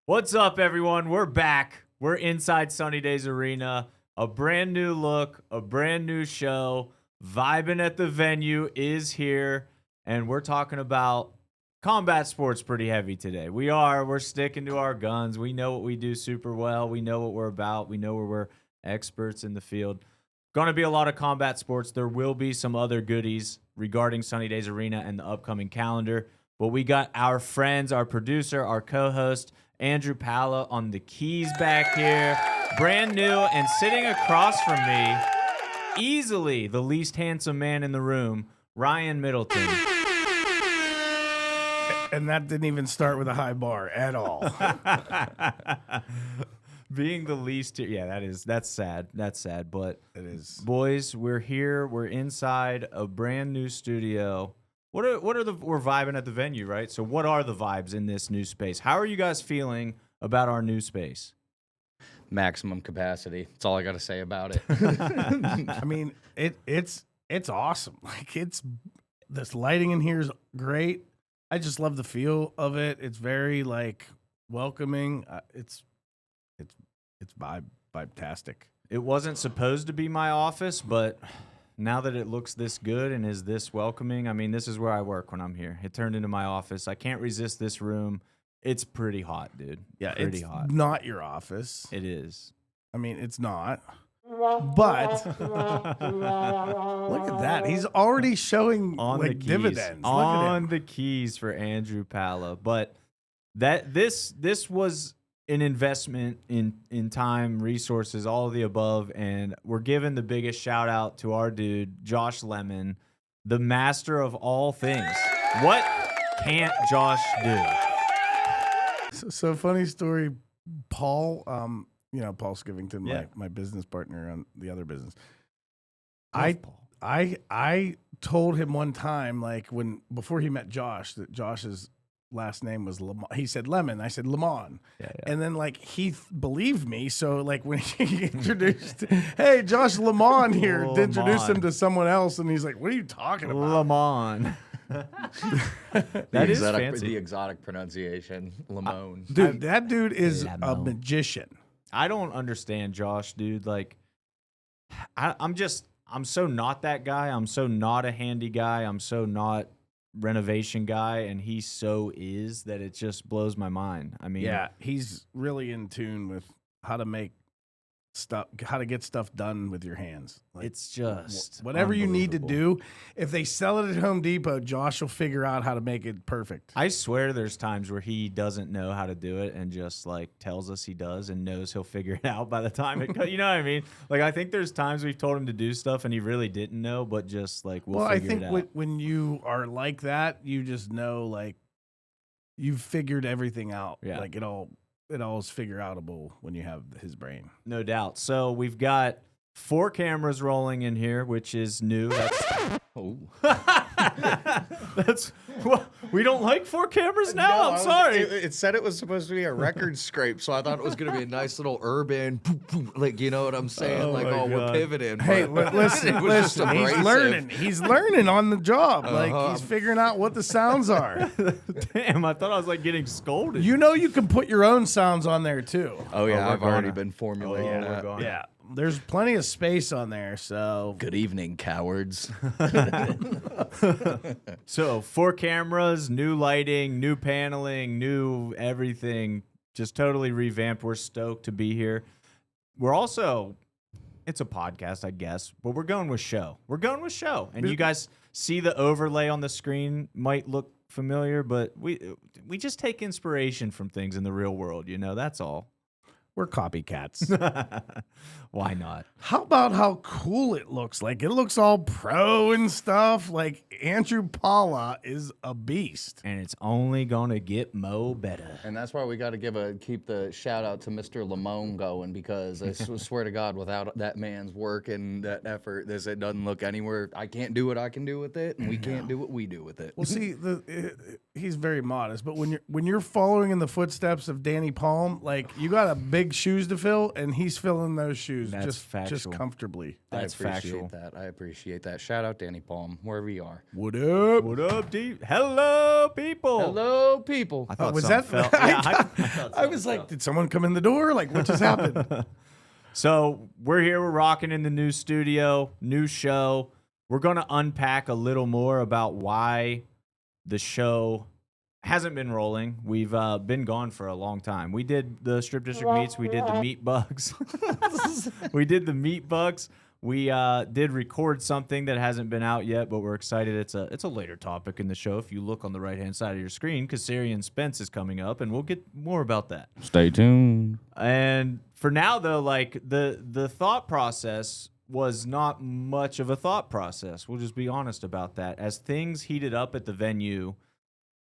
What's up, everyone? We're back. We're inside Sunny Days Arena. A brand new look, a brand new show. Vibin at the venue is here, and we're talking about combat sports pretty heavy today. We're sticking to our guns. We know what we do super well. We know what we're about. We know where we're experts in the field. Going to be a lot of combat sports. There will be some other goodies regarding Sunny Days Arena and the upcoming calendar. But we got our friends, our producer, our co-host, Andrew Palla on the keys back here. Brand new and sitting across from me, easily the least handsome man in the room, Ryan Middleton. And that didn't even start with a high bar at all. Being the least, yeah, that's sad. That's sad, but It is. boys, we're here. We're inside a brand new studio. We're vibing at the venue, right? So what are the vibes in this new space? How are you guys feeling about our new space? Maximum capacity. That's all I got to say about it. I mean, it's awesome. Like this lighting in here is great. I just love the feel of it. It's very like welcoming. It's vibe-tastic. It wasn't supposed to be my office, but now that it looks this good and is this welcoming, I mean, this is where I work when I'm here. It turned into my office. I can't resist this room. It's pretty hot, dude. Yeah, pretty it's hot. not your office. It is. I mean, it's not. But look at that. He's already showing On like the keys. dividends. Look at On him. the keys for Andrew Palla. But this was an investment in time, resources, all of the above, and we're giving the biggest shout out to our dude, Josh Lemon, the master of all things. What can't Josh do? So funny story, Paul. Paul Skivington, Yeah. my business partner on the other business. Love Paul. I told him one time, like before he met Josh, that Josh's last name was Lemon. He said Lemon. I said Lemon. Yeah. And then like he believed me. So like when he introduced, hey, Josh Lemon here, to introduce him to someone else, and he's like, what are you talking about? Lemon. That is fancy. The exotic pronunciation, Lemon. Dude, that dude is a Lemon. magician. I don't understand Josh, dude. Like, I'm so not that guy. I'm so not a handy guy. I'm so not renovation guy, and he so is that it just blows my mind. I mean, Yeah, he's really in tune with how to make stuff, how to get stuff done with your hands. Like, it's just whatever you need to unbelievable. do. If they sell it at Home Depot, Josh will figure out how to make it perfect. I swear there's times where he doesn't know how to do it and just like tells us he does and knows he'll figure it out by the time it comes. You know what I mean? Like, I think there's times we've told him to do stuff and he really didn't know, but just like we'll I figure think it out. when you are like that, you just know like you've figured everything out. Yeah. Like it all is figure outable when you have his brain. No doubt. So we've got 4 cameras rolling in here, which is new. That's we don't like 4 cameras now. I'm sorry. It said it was supposed to be a record scrape, so I thought it was going to be a nice little urban, like, you know what I'm saying? Oh like, my we're God. pivoting. Hey, but listen, it was just listen. He's abrasive. learning. He's learning on the job. Like he's figuring out what the sounds are. Damn, I thought I was like getting scolded. You know, you can put your own sounds on there too. Oh, yeah, we're I've already gonna- been formulating we're that. going. Yeah, there's plenty of space on there. So Good evening, cowards. So 4 cameras, new lighting, new paneling, new everything, just totally revamped. We're stoked to be here. We're also, it's a podcast, I guess, but we're going with show. We're going with show. And you guys see the overlay on the screen might look familiar, but we just take inspiration from things in the real world, you know, that's all. we're copycats. Why not? How about how cool it looks? Like it looks all pro and stuff. Like Andrew Palla is a beast. And it's only going to get mo better. And that's why we got to keep the shout out to Mr. Lamone going, because I swear to God, without that man's work and that effort, it doesn't look anywhere. I can't do what I can do with it, and we can't do what we do with it. Well, see, he's very modest, but when you're following in the footsteps of Danny Palm, like you got a big big shoes to fill, and he's filling those shoes That's just factual. comfortably. That's I appreciate factual. that. I appreciate that. Shout out Danny Palm, wherever you are. What up? What up, D? Hello, people. Hello, people. I thought Was something that? fell. Yeah, I thought I was like, did someone come in the door? Like, what just happened? So we're here, we're rocking in the new studio, new show. We're going to unpack a little more about why the show hasn't been rolling. We've been gone for a long time. We did the Strip District meets. We did the meat bugs. We did the meat bugs. We did record something that hasn't been out yet, but we're excited. It's a later topic in the show. If you look on the right-hand side of your screen, Kiserian Spence is coming up, and we'll get more about that. Stay tuned. And for now, though, like the thought process was not much of a thought process. We'll just be honest about that. As things heated up at the venue,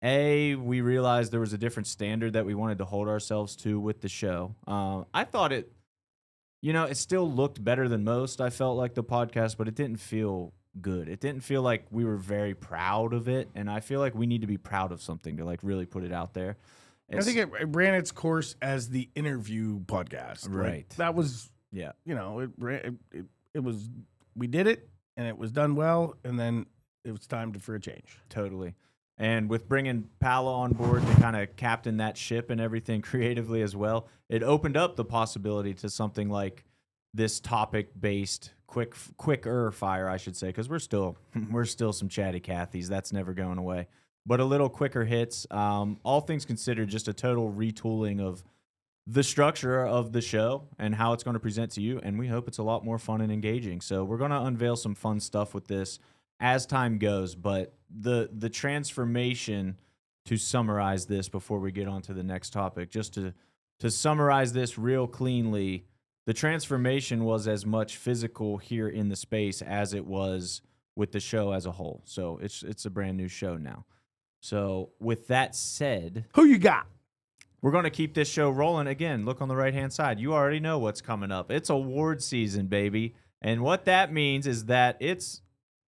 we realized there was a different standard that we wanted to hold ourselves to with the show. I thought it still looked better than most. I felt like the podcast, but it didn't feel good. It didn't feel like we were very proud of it. And I feel like we need to be proud of something to like really put it out there. I think it ran its course as the interview podcast. Right. Like, that was, Yeah. it was, we did it and it was done well. And then it was time for a change. Totally. And with bringing Pala on board to kind of captain that ship and everything creatively as well, it opened up the possibility to something like this topic-based, quicker fire, I should say, because we're still some chatty Cathys. That's never going away. But a little quicker hits. All things considered, just a total retooling of the structure of the show and how it's going to present to you. And we hope it's a lot more fun and engaging. So we're going to unveil some fun stuff with this as time goes, but the transformation, to summarize this before we get on to the next topic, just to summarize this real cleanly, the transformation was as much physical here in the space as it was with the show as a whole. So it's a brand new show now. So with that said, Who you got? we're going to keep this show rolling. Again, look on the right-hand side. You already know what's coming up. It's award season, baby. And what that means is that it's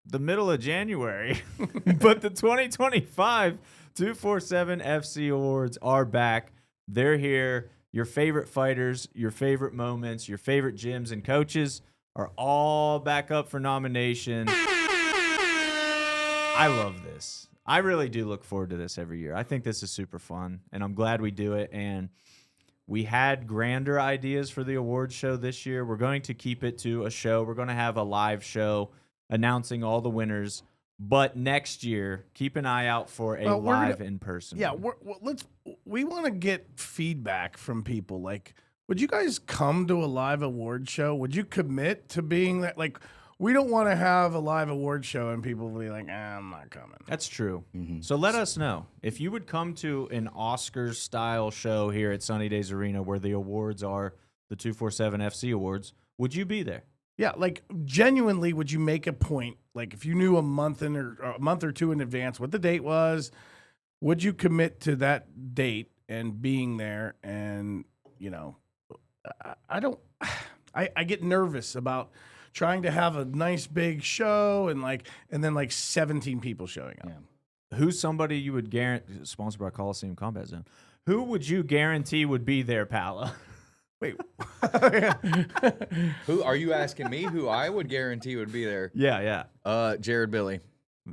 the middle of January, but the 2025 247 FC Awards are back. They're here. Your favorite fighters, your favorite moments, your favorite gyms and coaches are all back up for nomination. I love this. I really do look forward to this every year. I think this is super fun, and I'm glad we do it. And we had grander ideas for the awards show this year. We're going to keep it to a show. We're going to have a live show announcing all the winners. But next year, keep an eye out for a live in-person. Yeah, we want to get feedback from people. Like, would you guys come to a live award show? Would you commit to being that? Like, we don't want to have a live award show and people be like, I'm not coming. That's true. Mm-hmm. So let us know. If you would come to an Oscars-style show here at Sunny Days Arena where the awards are the 247 FC Awards, would you be there? Yeah, like, genuinely, would you make a point? Like, if you knew a month or two in advance what the date was, would you commit to that date and being there? And, I get nervous about trying to have a nice big show and then 17 people showing up. Yeah. Who's somebody you would guarantee, sponsored by Coliseum Combat Zone, who would you guarantee would be there, Pala? Wait. Who are you asking me? Who I would guarantee would be there? Yeah. Jared Billy.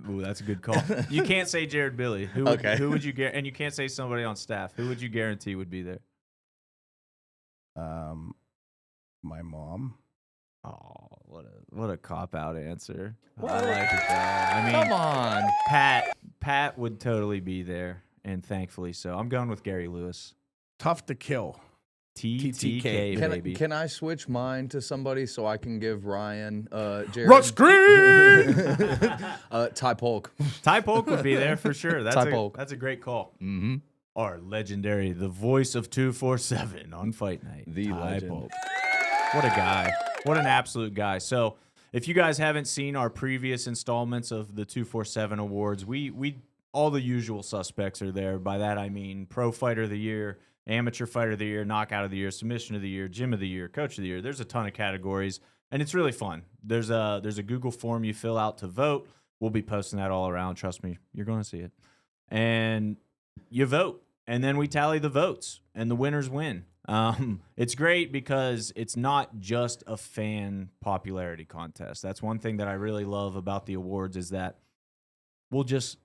Ooh, that's a good call. You can't say Jared Billy. Who would you guarantee? And you can't say somebody on staff. Who would you guarantee would be there? My mom. Oh, what a cop-out answer. What? I like it, though. I mean, Come on. Pat would totally be there, and thankfully so. I'm going with Gary Lewis. Tough to kill. TTK, baby. Can I switch mine to somebody so I can give Ryan, Jared? Russ Green! Ty Polk. Ty Polk would be there for sure. That's a great call. Mm-hmm. Our legendary, the voice of 247 on Fight Night. The Ty legend. Polk. What a guy. What an absolute guy. So if you guys haven't seen our previous installments of the 247 Awards, we all the usual suspects are there. By that I mean Pro Fighter of the Year, Amateur Fighter of the Year, Knockout of the Year, Submission of the Year, Gym of the Year, Coach of the Year. There's a ton of categories, and it's really fun. There's a Google form you fill out to vote. We'll be posting that all around. Trust me, you're going to see it. And you vote, and then we tally the votes, and the winners win. It's great because it's not just a fan popularity contest. That's one thing that I really love about the awards is that we'll just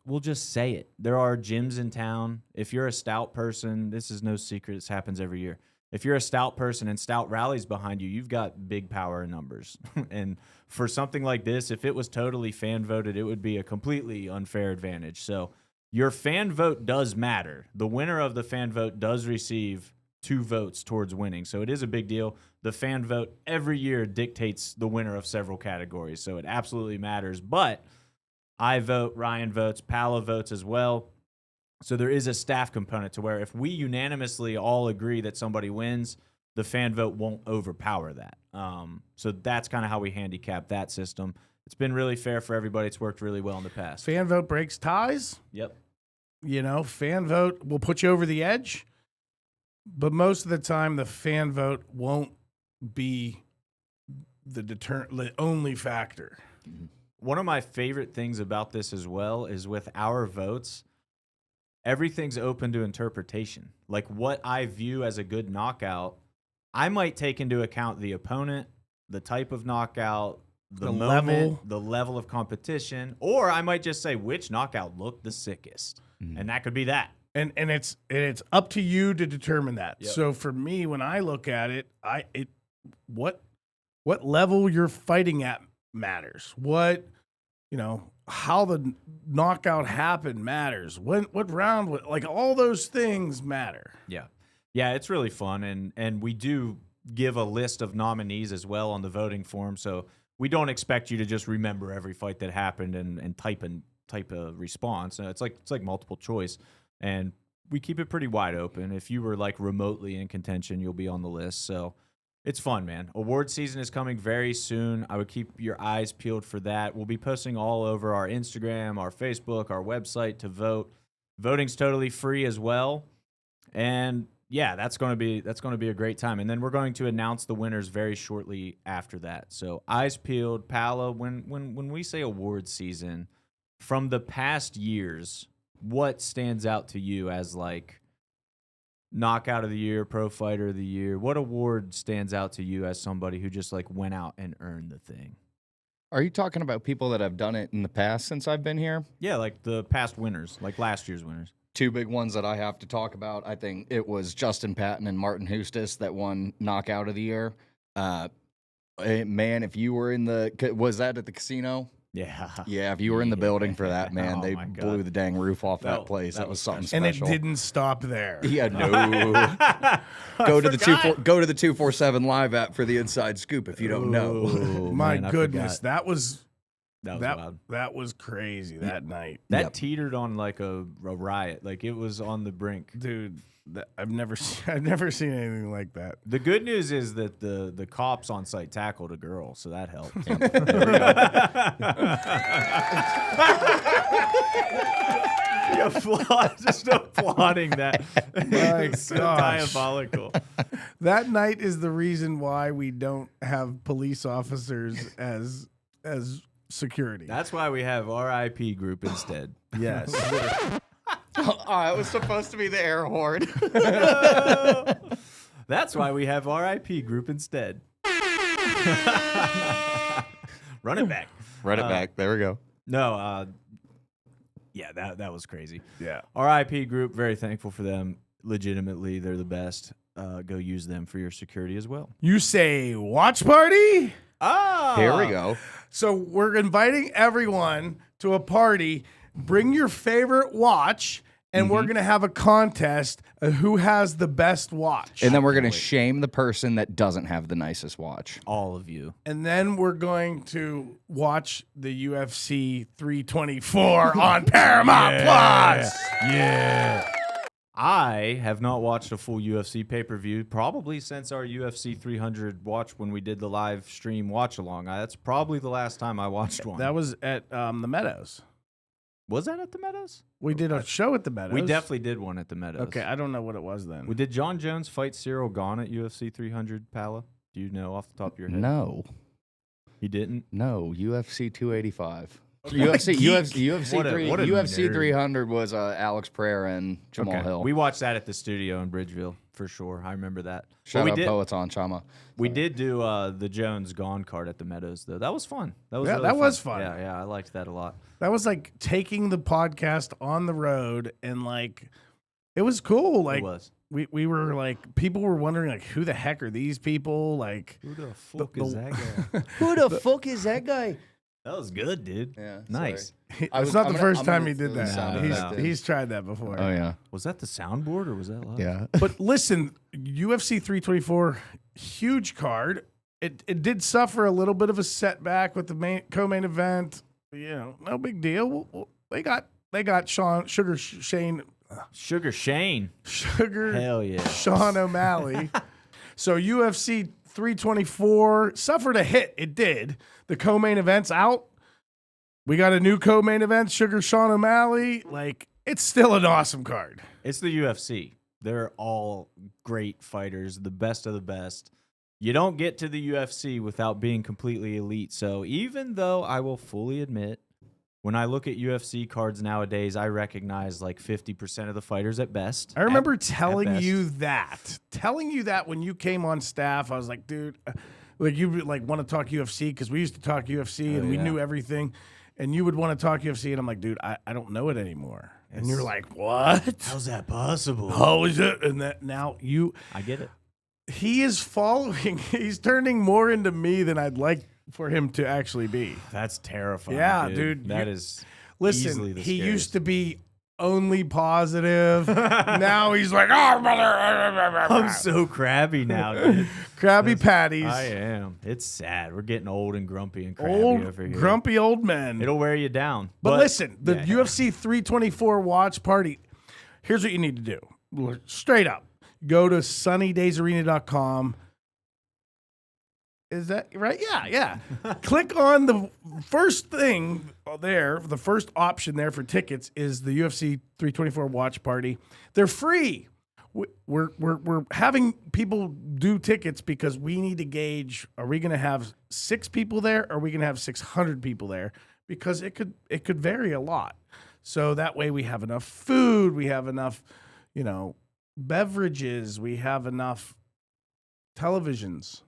say it. There are gyms in town. If you're a stout person, this is no secret. This happens every year. If you're a stout person and stout rallies behind you, you've got big power in numbers. And for something like this, if it was totally fan voted, it would be a completely unfair advantage. So your fan vote does matter. The winner of the fan vote does receive 2 votes towards winning. So it is a big deal. The fan vote every year dictates the winner of several categories. So it absolutely matters. But I vote, Ryan votes, Paolo votes as well. So there is a staff component to where if we unanimously all agree that somebody wins, the fan vote won't overpower that. So that's kind of how we handicap that system. It's been really fair for everybody. It's worked really well in the past. Fan vote breaks ties. Yep. You know, fan vote will put you over the edge. But most of the time, the fan vote won't be the only factor. One of my favorite things about this as well is with our votes, everything's open to interpretation. Like what I view as a good knockout, I might take into account the opponent, the type of knockout, the moment, the level of competition, or I might just say which knockout looked the sickest. And that could be that. And it's up to you to determine that. Yep. So for me, when I look at it, what level you're fighting at matters. What, you know, how the knockout happened matters. What round, like all those things matter. Yeah. Yeah, it's really fun. And we do give a list of nominees as well on the voting form. So we don't expect you to just remember every fight that happened and type a response. It's like multiple choice. And we keep it pretty wide open. If you were like remotely in contention, you'll be on the list. So it's fun, man. Award season is coming very soon. I would keep your eyes peeled for that. We'll be posting all over our Instagram, our Facebook, our website to vote. Voting's totally free as well. And yeah, that's going to be a great time. And then we're going to announce the winners very shortly after that. So eyes peeled. Paolo, when we say award season, from the past years, what stands out to you as like knockout of the year, pro fighter of the year? What award stands out to you as somebody who just like went out and earned the thing? Are you talking about people that have done it in the past since I've been here? Yeah, like the past winners, like last year's winners. 2 big ones that I have to talk about. I think it was Justin Patton and Martin Hustis that won knockout of the year. Man, if you were was that at the casino? Yeah. Yeah, if you were in the building for that, man, Oh they my God. blew the dang roof off that place. That was something And special. it didn't stop there. Yeah, no. Go to the 247 Live app for the inside scoop if you don't know. Oh, My man, I goodness, forgot. that was wild. that was crazy that night. That teetered on like a riot. Like it was on the brink. Dude, I've never seen anything like that. The good news is that the cops on site tackled a girl, so that helped. Just applauding that. My It's so gosh. diabolical. That night is the reason why we don't have police officers as security. That's why we have RIP group instead. Yes. Oh, it was supposed to be the air horn. That's why we have RIP group instead. Run it back. Run it back. There we go. No, yeah, that was crazy. Yeah. RIP group, very thankful for them. Legitimately, they're the best. Go use them for your security as well. You say watch party? Ah, Here we go. So we're inviting everyone to a party. Bring your favorite watch, and we're going to have a contest of who has the best watch. And then we're going to shame the person that doesn't have the nicest watch. All of you. And then we're going to watch the UFC 324 on Paramount Plus. Yeah. I have not watched a full UFC pay-per-view probably since our UFC 300 watch when we did the live stream watch-along. That's probably the last time I watched one. That was at the Meadows. Was that at the Meadows? We did a show at the Meadows. We definitely did one at the Meadows. Okay, I don't know what it was then. Did John Jones fight Cyril Gane at UFC 300, Pala? Do you know off the top of your head? No. He didn't? No. UFC 285. UFC What a UFC nerd. 300 was Alex Pereira and Jamal Okay. Hill. We watched that at the studio in Bridgeville for sure. I remember that. Shout we out did. Poets on Chama. We did do the Jones Gone card at the Meadows though. That was fun. That was Yeah, really that was fun. Yeah, I liked that a lot. That was like taking the podcast on the road, and like it was cool. Like It was. we were like, people were wondering like, who the heck are these people? Like, Who the fuck is that guy? Who the fuck is that guy? That was good, dude. Yeah, Nice. it's not the first time he did do the that. sound No, effect. He's tried that before. Oh yeah, Was that the soundboard or was that live? yeah. But listen, UFC 324, huge card. It did suffer a little bit of a setback with the co-main event. You know, no big deal. They got Sugar Shane Hell yeah. Sean O'Malley. So UFC 324 suffered a hit. It did. The co-main event's out. We got a new co-main event, Sugar Sean O'Malley. Like, it's still an awesome card. It's the UFC. They're all great fighters, the best of the best. You don't get to the UFC without being completely elite. So even though I will fully admit, when I look at UFC cards nowadays, I recognize like 50% of the fighters at best. I remember At telling best. you that when you came on staff. I was like, dude, like you like want to talk UFC because we used to talk UFC and we yeah. knew everything. And you would want to talk UFC, and I'm like, dude, I don't know it anymore. And you're like, what? How's that possible? How is it? And that now I get it. he is following. He's turning more into me than I'd like for him to actually be. That's terrifying. Yeah, dude, That you- is Listen, easily the he scariest. used to be only positive. Now he's like, oh, brother. I'm so crabby now, dude. Krabby Patties. I am. It's sad. We're getting old and grumpy and crabby Old, over here. grumpy old men. It'll wear you down. But listen, the yeah. UFC 324 watch party, here's what you need to do. Straight up. Go to sunnydaysarena.com. Is that right? Yeah. Click on the first thing there. The first option there for tickets is the UFC 324 watch party. They're free. We're having people do tickets because we need to gauge: are we going to have 6 people there? Or are we going to have 600 people there? Because it could vary a lot. So that way we have enough food, we have enough, beverages, we have enough televisions.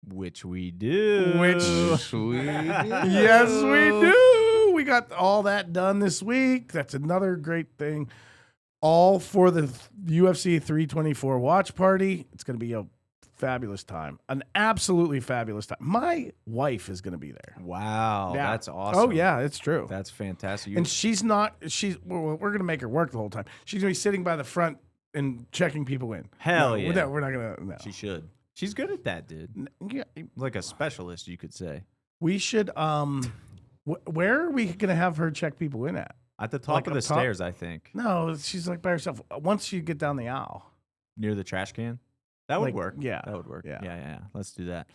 Which we do. Sweet. Yes, we do. We got all that done this week. That's another great thing. All for the UFC 324 watch party. It's going to be a fabulous time. An absolutely fabulous time. My wife is going to be there. Wow. Yeah. That's awesome. Oh, yeah, it's true. That's fantastic. And we're going to make her work the whole time. She's going to be sitting by the front and checking people in. Hell No, yeah. We're not going to. No. She should. She's good at that, dude. Yeah, Like a specialist, you could say. we should. Where are we going to have her check people in at? At the top Like of the up top? stairs, I think. No, she's like by herself. Once you get down the aisle, Near the trash can. That would Like, work. yeah. That would work. Yeah. Yeah. Let's do that.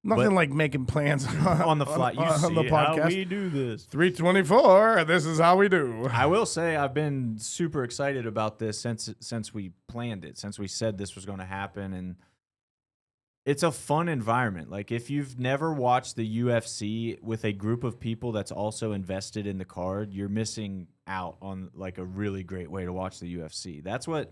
nothing But- like making plans On the fly. You see on the how podcast. we do this. 324. This is how we do. I will say I've been super excited about this since we planned it, since we said this was going to happen, and it's a fun environment. Like if you've never watched the UFC with a group of people that's also invested in the card, you're missing out on like a really great way to watch the UFC. That's what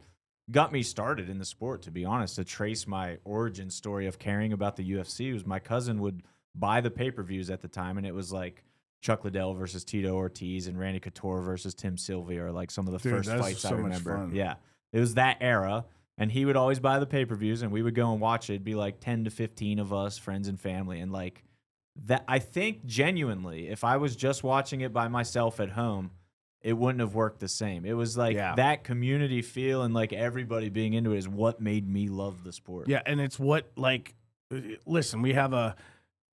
got me started in the sport, to be honest. To trace my origin story of caring about the UFC was my cousin would buy the pay-per-views at the time, and it was like Chuck Liddell versus Tito Ortiz and Randy Couture versus Tim Sylvia are like some of the Dude, first that's fights so I much remember. fun. Yeah. It was that era. And he would always buy the pay-per-views, and we would go and watch it. It'd be like 10 to 15 of us, friends and family. And like that, I think genuinely, if I was just watching it by myself at home, it wouldn't have worked the same. It was like that community feel and like everybody being into it is what made me love the sport. Yeah, and it's what like. Listen, we have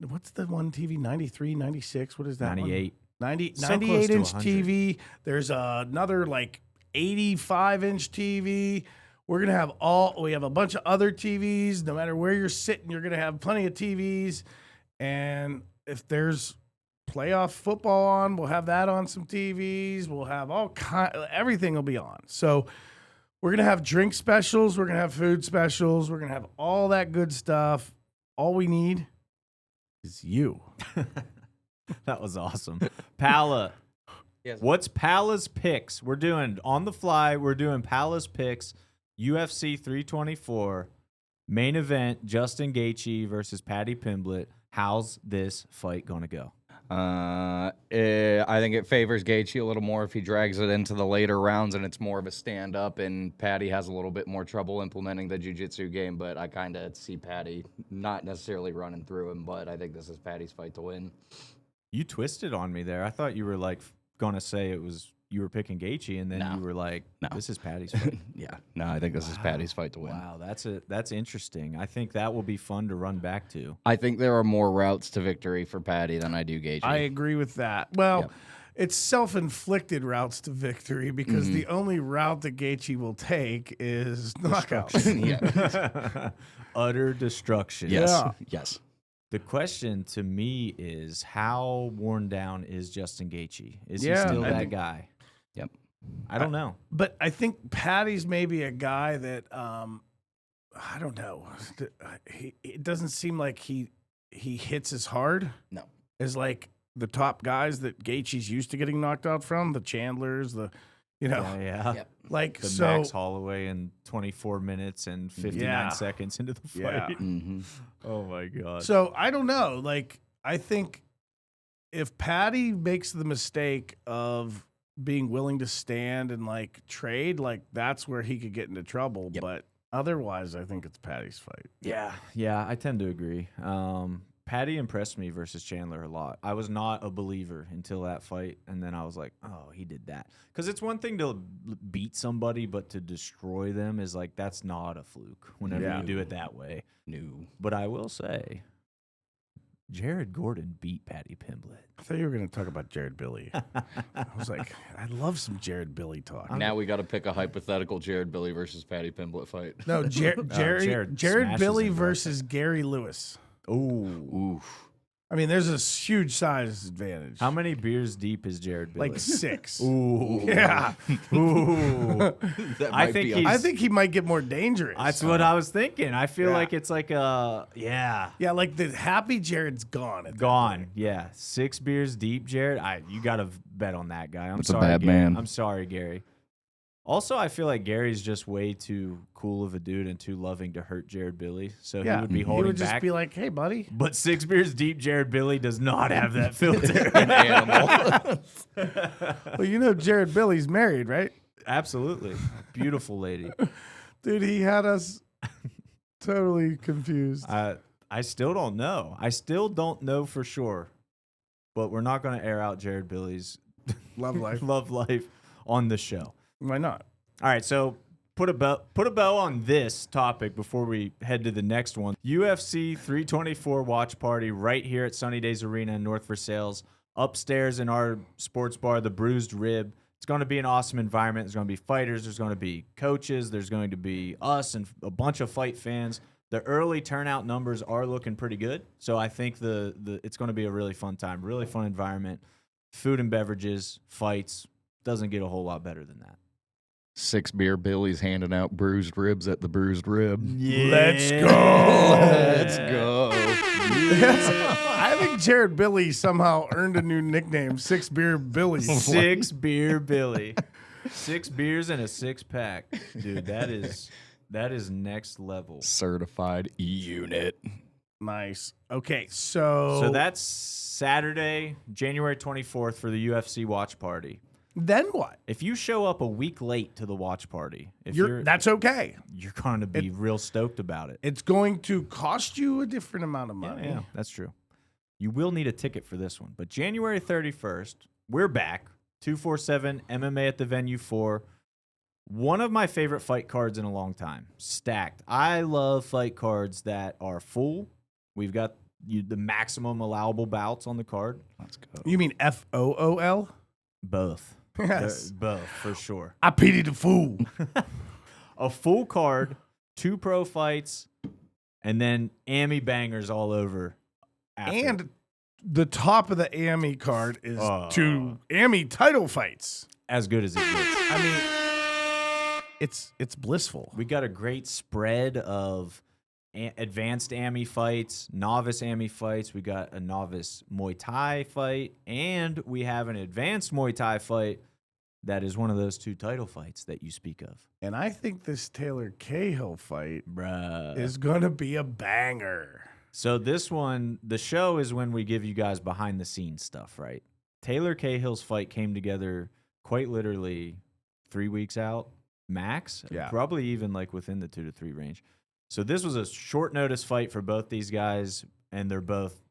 what's the one TV? 93, 96? What is that? 98. 90, So close to 98-inch 100. TV. There's another like 85-inch TV. We're going to have we have a bunch of other TVs. No matter where you're sitting, you're going to have plenty of TVs. And if there's playoff football on, we'll have that on some TVs. We'll have everything will be on. So we're going to have drink specials. We're going to have food specials. We're going to have all that good stuff. All we need is you. That was awesome. Pala, Yes. what's Pala's picks? We're doing on the fly. We're doing Pala's picks. UFC 324 main event: Justin Gaethje versus Paddy Pimblett. How's this fight gonna go? I think it favors Gaethje a little more if he drags it into the later rounds and it's more of a stand-up, and Paddy has a little bit more trouble implementing the jiu-jitsu game, but I kind of see Paddy not necessarily running through him, but I think this is Paddy's fight to win. You twisted on me there. I thought you were like gonna say it was you were picking Gaethje, and then No. you were like, No. "This is Paddy's fight." Yeah, no, I think this is Paddy's fight to win. Wow, that's interesting. I think that will be fun to run back to. I think there are more routes to victory for Paddy than I do Gaethje. I agree with that. Well, Yep. it's self-inflicted routes to victory because the only route that Gaethje will take is knockout. yeah. Utter destruction. Yes. Yeah. Yes. The question to me is, how worn down is Justin Gaethje? Is he Yeah, still I that think- guy? Yep. I don't know. But I think Paddy's maybe a guy that I don't know. It doesn't seem like he hits as hard No. as like the top guys that Gaethje's used to getting knocked out from, the Chandlers, Yeah. Yep. like The so. Max Holloway in 24 minutes and 59 Yeah. seconds into the fight. Yeah. Mm-hmm. Oh my god. So I don't know. Like I think if Paddy makes the mistake of being willing to stand and like trade, like that's where he could get into trouble. Yep. But otherwise, I think it's Paddy's fight. Yeah, I tend to agree. Paddy impressed me versus Chandler a lot. I was not a believer until that fight, and then I was like, oh, he did that. Because it's one thing to beat somebody, but to destroy them is like, that's not a fluke whenever Yeah. you do it that way. No. But I will say, Jared Gordon beat Paddy Pimblett. I thought you were going to talk about Jared Billy. I was like, I love some Jared Billy talk. Now we got to pick a hypothetical Jared Billy versus Paddy Pimblett fight. No, Jared Jared smashes Billy him, bro. versus Gary Lewis. Ooh. Oof. I mean, there's a huge size advantage. How many beers deep is Jared Billy? Like 6. Ooh. Yeah. Ooh. That I might think be he's- I think he might get more dangerous. That's what I was thinking. I feel Yeah. like it's like yeah. Yeah, like the happy Jared's gone. At that Gone. point. Yeah. 6 beers deep, Jared. You got to bet on that guy. I'm That's a sorry, bad Gary. man. I'm sorry, Gary. Also, I feel like Gary's just way too cool of a dude and too loving to hurt Jared Billy. So Yeah, he would be he holding would just back. be like, "Hey, buddy." But 6 beers deep, Jared Billy does not have that filter. An animal. Well, you know, Jared Billy's married, right? Absolutely. Beautiful lady. Dude, he had us totally confused. I still don't know. I still don't know for sure. But we're not going to air out Jared Billy's Love life. love life on the show. Why not? All right, so put a bow on this topic before we head to the next one. UFC 324 watch party right here at Sunny Days Arena in North Versailles, upstairs in our sports bar, the Bruised Rib. It's going to be an awesome environment. There's going to be fighters. There's going to be coaches. There's going to be us and a bunch of fight fans. The early turnout numbers are looking pretty good, so I think it's going to be a really fun time, really fun environment. Food and beverages, fights, doesn't get a whole lot better than that. 6 beer Billy's handing out bruised ribs at the Bruised Rib. Let's go. Let's go. I think Jared Billy somehow earned a new nickname, 6 Beer Billy. 6 beer Billy. 6 beers and a 6-pack. Dude, that is next level. Certified unit. Nice. Okay, so So that's Saturday, January 24th for the UFC watch party. then what? If you show up a week late to the watch party, That's okay. you're going to be real stoked about it. It's going to cost you a different amount of money. Yeah, that's true. You will need a ticket for this one. But January 31st, we're back. 247 MMA at the Venue 4. One of my favorite fight cards in a long time. Stacked. I love fight cards that are full. We've got the maximum allowable bouts on the card. Let's go. You mean FOOL? Both. Yes. Both, for sure. I pity the fool. A full card, 2 pro fights, and then AMI bangers all over. After. And the top of the AMI card is 2 AMI title fights. as good as it gets. I mean, it's blissful. We got a great spread of advanced AMI fights, novice AMI fights. We got a novice Muay Thai fight, and we have an advanced Muay Thai fight that is one of those 2 title fights that you speak of. And I think this Taylor Cahill fight Bruh. is going to be a banger. So this one, the show is when we give you guys behind the scenes stuff, right? Taylor Cahill's fight came together quite literally 3 weeks out, max. Yeah. Probably even like within the 2 to 3 range. So this was a short notice fight for both these guys, and they're both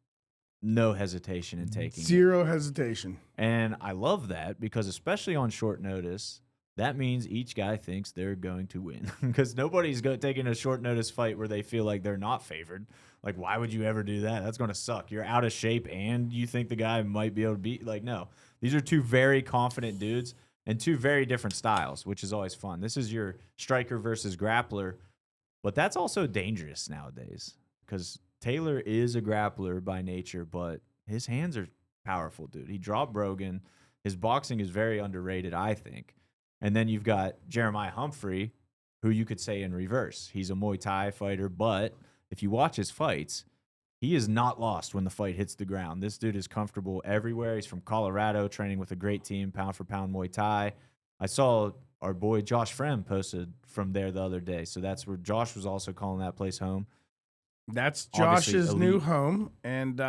no hesitation in taking it. Zero hesitation. And I love that because especially on short notice, that means each guy thinks they're going to win because nobody's taking a short notice fight where they feel like they're not favored. Like, why would you ever do that? That's going to suck. You're out of shape and you think the guy might be able to beat. Like, no. These are 2 very confident dudes and 2 very different styles, which is always fun. This is your striker versus grappler, but that's also dangerous nowadays because Taylor is a grappler by nature, but his hands are powerful, dude. He dropped Brogan. His boxing is very underrated, I think. And then you've got Jeremiah Humphrey, who you could say in reverse. He's a Muay Thai fighter, but if you watch his fights, he is not lost when the fight hits the ground. This dude is comfortable everywhere. He's from Colorado, training with a great team, pound for pound Muay Thai. I saw our boy Josh Frem posted from there the other day. So that's where Josh was also calling that place home. That's Obviously Josh's new elite. home, and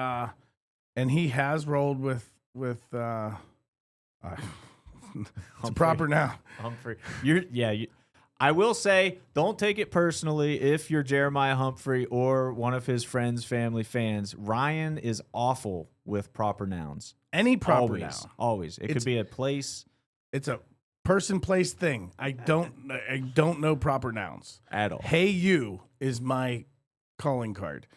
he has rolled with it's proper now. Humphrey. I will say, don't take it personally if you're Jeremiah Humphrey or one of his friends, family, fans. Ryan is awful with proper nouns. Any proper Always. noun. Always. It could be a place It's a person, place, thing. I don't know proper nouns at all. Hey, you is my calling card.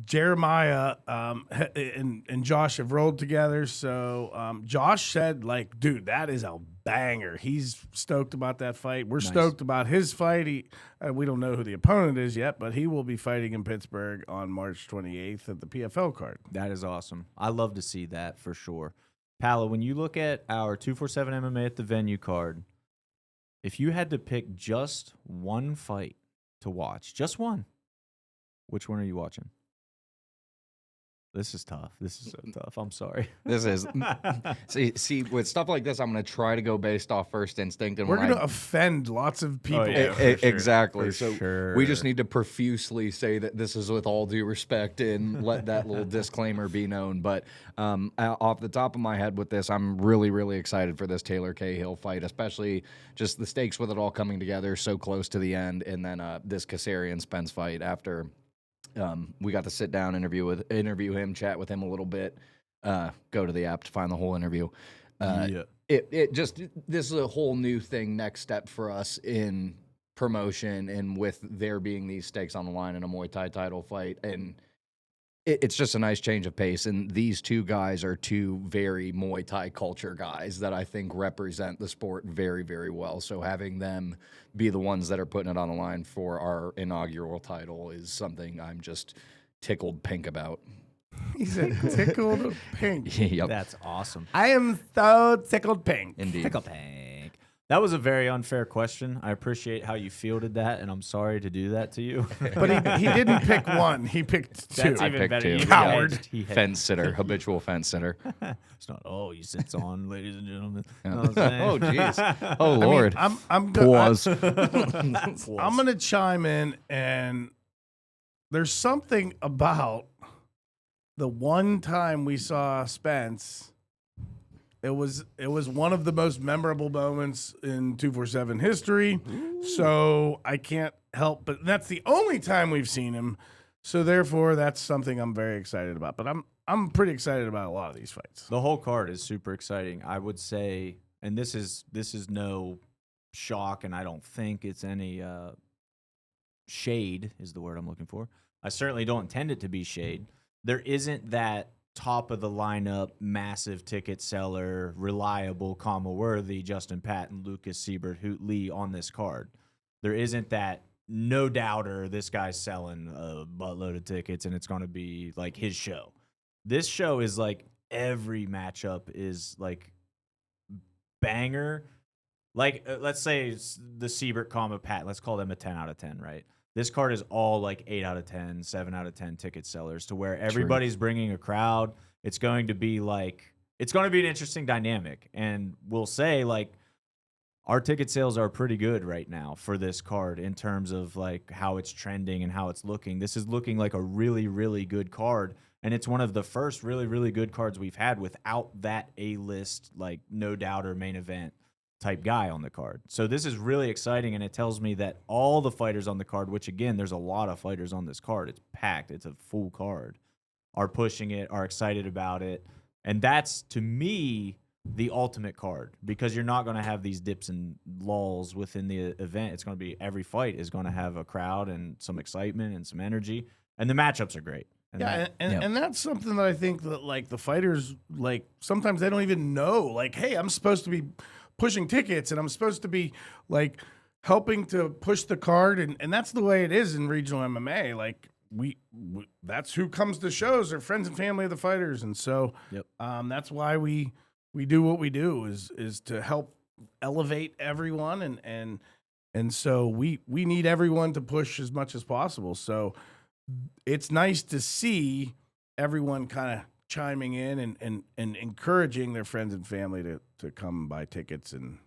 Jeremiah and Josh have rolled together. So Josh said, like, dude, that is a banger. He's stoked about that fight. We're Nice. stoked about his fight. We don't know who the opponent is yet, but he will be fighting in Pittsburgh on March 28th at the PFL card. That is awesome. I love to see that for sure. Pala, when you look at our 247 MMA at the venue card, if you had to pick just one fight to watch, just one, which one are you watching? This is tough. This is so tough. I'm sorry. This is see with stuff like this, I'm going to try to go based off first instinct, and We're when going to offend lots of people. yeah. For sure. Exactly. For So sure. we just need to profusely say that this is with all due respect and let that little disclaimer be known. But off the top of my head with this, I'm really, really excited for this Taylor Cahill fight, especially just the stakes with it all coming together so close to the end, and then this Kiserian Spence fight after. We got to sit down, interview him, chat with him a little bit, go to the app to find the whole interview. It just, this is a whole new thing, next step for us in promotion, and with there being these stakes on the line in a Muay Thai title fight, and it's just a nice change of pace. And these 2 guys are 2 very Muay Thai culture guys that I think represent the sport very, very well. So having them be the ones that are putting it on the line for our inaugural title is something I'm just tickled pink about. He said tickled pink. Yep. That's awesome. I am so tickled pink. Indeed. Tickle pink. That was a very unfair question. I appreciate how you fielded that, and I'm sorry to do that to you. But he didn't pick one. He picked 2. That's I even picked better. 2. He Coward. hedged. He hedged. Fence sitter, habitual fence sitter. It's not, he sits on, ladies and gentlemen. Yeah. You know what I'm saying? Oh, jeez. Oh, I mean, Lord. I'm Pause. I'm gonna chime in, and there's something about the one time we saw Spence. It was one of the most memorable moments in 247 history. So I can't help but that's the only time we've seen him. So therefore, that's something I'm very excited about. But I'm pretty excited about a lot of these fights. The whole card is super exciting. I would say, and this is no shock, and I don't think it's any shade is the word I'm looking for. I certainly don't intend it to be shade. There isn't that top of the lineup, massive ticket seller, reliable, comma worthy Justin Patton, Lucas Siebert, Hoot Lee on this card. There isn't that no doubter. This guy's selling a buttload of tickets, and it's going to be like his show. This show is like every matchup is like banger. Like let's say it's the Siebert, comma Pat. Let's call them a 10 out of 10, right? This card is all like 8 out of 10, 7 out of 10 ticket sellers to where everybody's bringing a crowd. It's going to be an interesting dynamic. And we'll say like our ticket sales are pretty good right now for this card in terms of like how it's trending and how it's looking. This is looking like a really, really good card. And it's one of the first really, really good cards we've had without that A-list, like no doubter main event type guy on the card. So this is really exciting, and it tells me that all the fighters on the card, which again, there's a lot of fighters on this card. It's packed. It's a full card. Are pushing it, are excited about it. And that's, to me, the ultimate card because you're not going to have these dips and lulls within the event. It's going to be every fight is going to have a crowd and some excitement and some energy. And the matchups are great. And that's something that I think that like the fighters, like sometimes they don't even know, like, hey, I'm supposed to be pushing tickets and I'm supposed to be like helping to push the card. And that's the way it is in regional MMA. Like we that's who comes to shows, are friends and family of the fighters. And so that's why we do what we do is to help elevate everyone. And so we need everyone to push as much as possible. So it's nice to see everyone kind of chiming in and encouraging their friends and family to come buy tickets and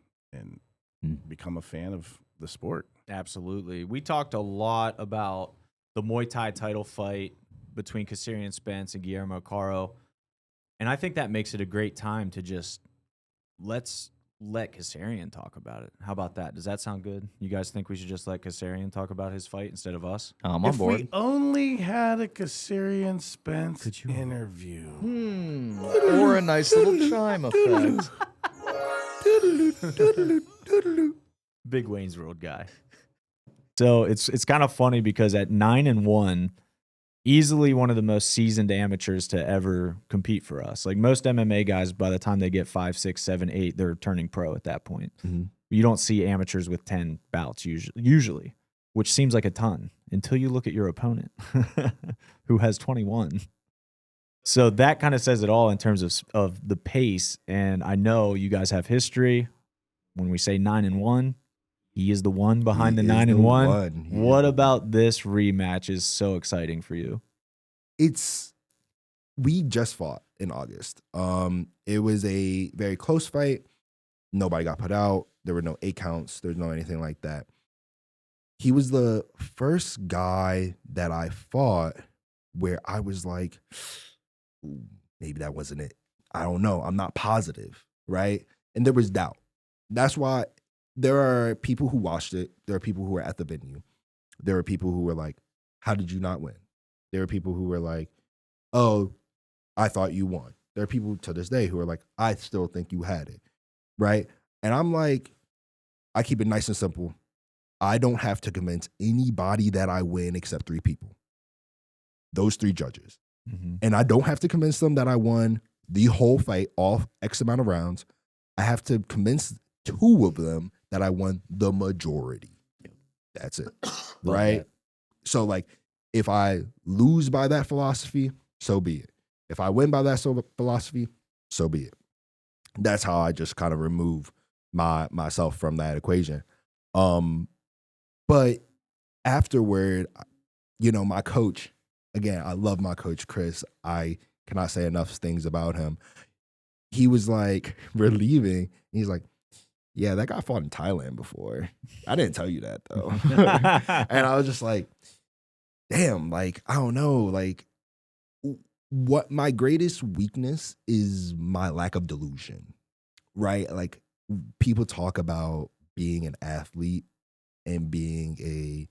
become a fan of the sport. Absolutely. We talked a lot about the Muay Thai title fight between Kiserian Spence and Guillermo Caro. And I think that makes it a great time to just let's let Kiserian talk about it. How about that? Does that sound good? You guys think we should just let Kiserian talk about his fight instead of us? I'm on board. If we only had a Kiserian Spence interview. Or a nice little chime effect. Big Wayne's World guy. So it's kind of funny because at 9-1, easily one of the most seasoned amateurs to ever compete for us. Like most MMA guys, by the time they get 5, 6, 7, 8, they're turning pro at that point. Mm-hmm. You don't see amateurs with 10 bouts usually, which seems like a ton until you look at your opponent who has 21. So that kind of says it all in terms of the pace. And I know you guys have history. When we say 9-1, he is the one behind the 9-1. What about this rematch is so exciting for you? We just fought in August. It was a very close fight. Nobody got put out. There were no 8 counts. There's no anything like that. He was the first guy that I fought where I was like, ooh, maybe that wasn't it. I don't know. I'm not positive, right? And there was doubt. That's why there are people who watched it. There are people who were at the venue. There are people who were like, how did you not win? There are people who were like, oh, I thought you won. There are people to this day who are like, I still think you had it, right? And I'm like, I keep it nice and simple. I don't have to convince anybody that I win except 3 people. Those 3 judges. Mm-hmm. And I don't have to convince them that I won the whole fight, all X amount of rounds. I have to convince 2 of them that I won the majority. That's it, right? So like, if I lose by that philosophy, so be it. If I win by that philosophy, so be it. That's how I just kind of remove myself from that equation. But afterward, my coach, again, I love my coach, Chris. I cannot say enough things about him. He was like, we're leaving. He's like, yeah, that guy fought in Thailand before. I didn't tell you that, though. And I was just like, damn, like, I don't know. Like, what my greatest weakness is my lack of delusion, right? Like, people talk about being an athlete and being a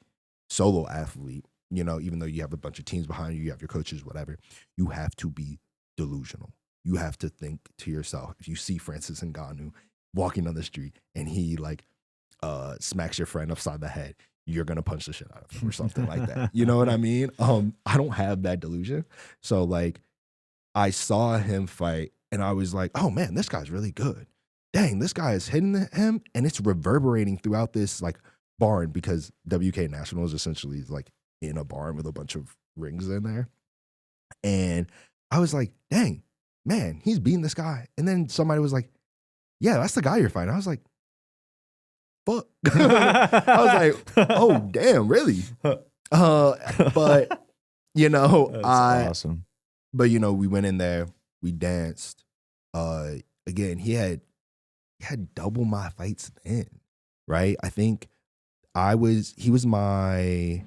solo athlete, even though you have a bunch of teams behind you, you have your coaches, whatever. You have to be delusional. You have to think to yourself, if you see Francis Ngannou walking on the street and he like smacks your friend upside the head, you're gonna punch the shit out of him or something like that. You know what I mean? I don't have that delusion. So like, I saw him fight and I was like, oh man, this guy's really good. Dang, this guy is hitting him and it's reverberating throughout this like barn, because WK National is essentially like in a barn with a bunch of rings in there. And I was like, dang, man, he's beating this guy. And then somebody was like, yeah, that's the guy you're fighting. I was like, fuck. I was like, oh, damn, really? But you know, That's awesome. but you know, we went in there, we danced. Again, he had double my fights then, right? I think he was my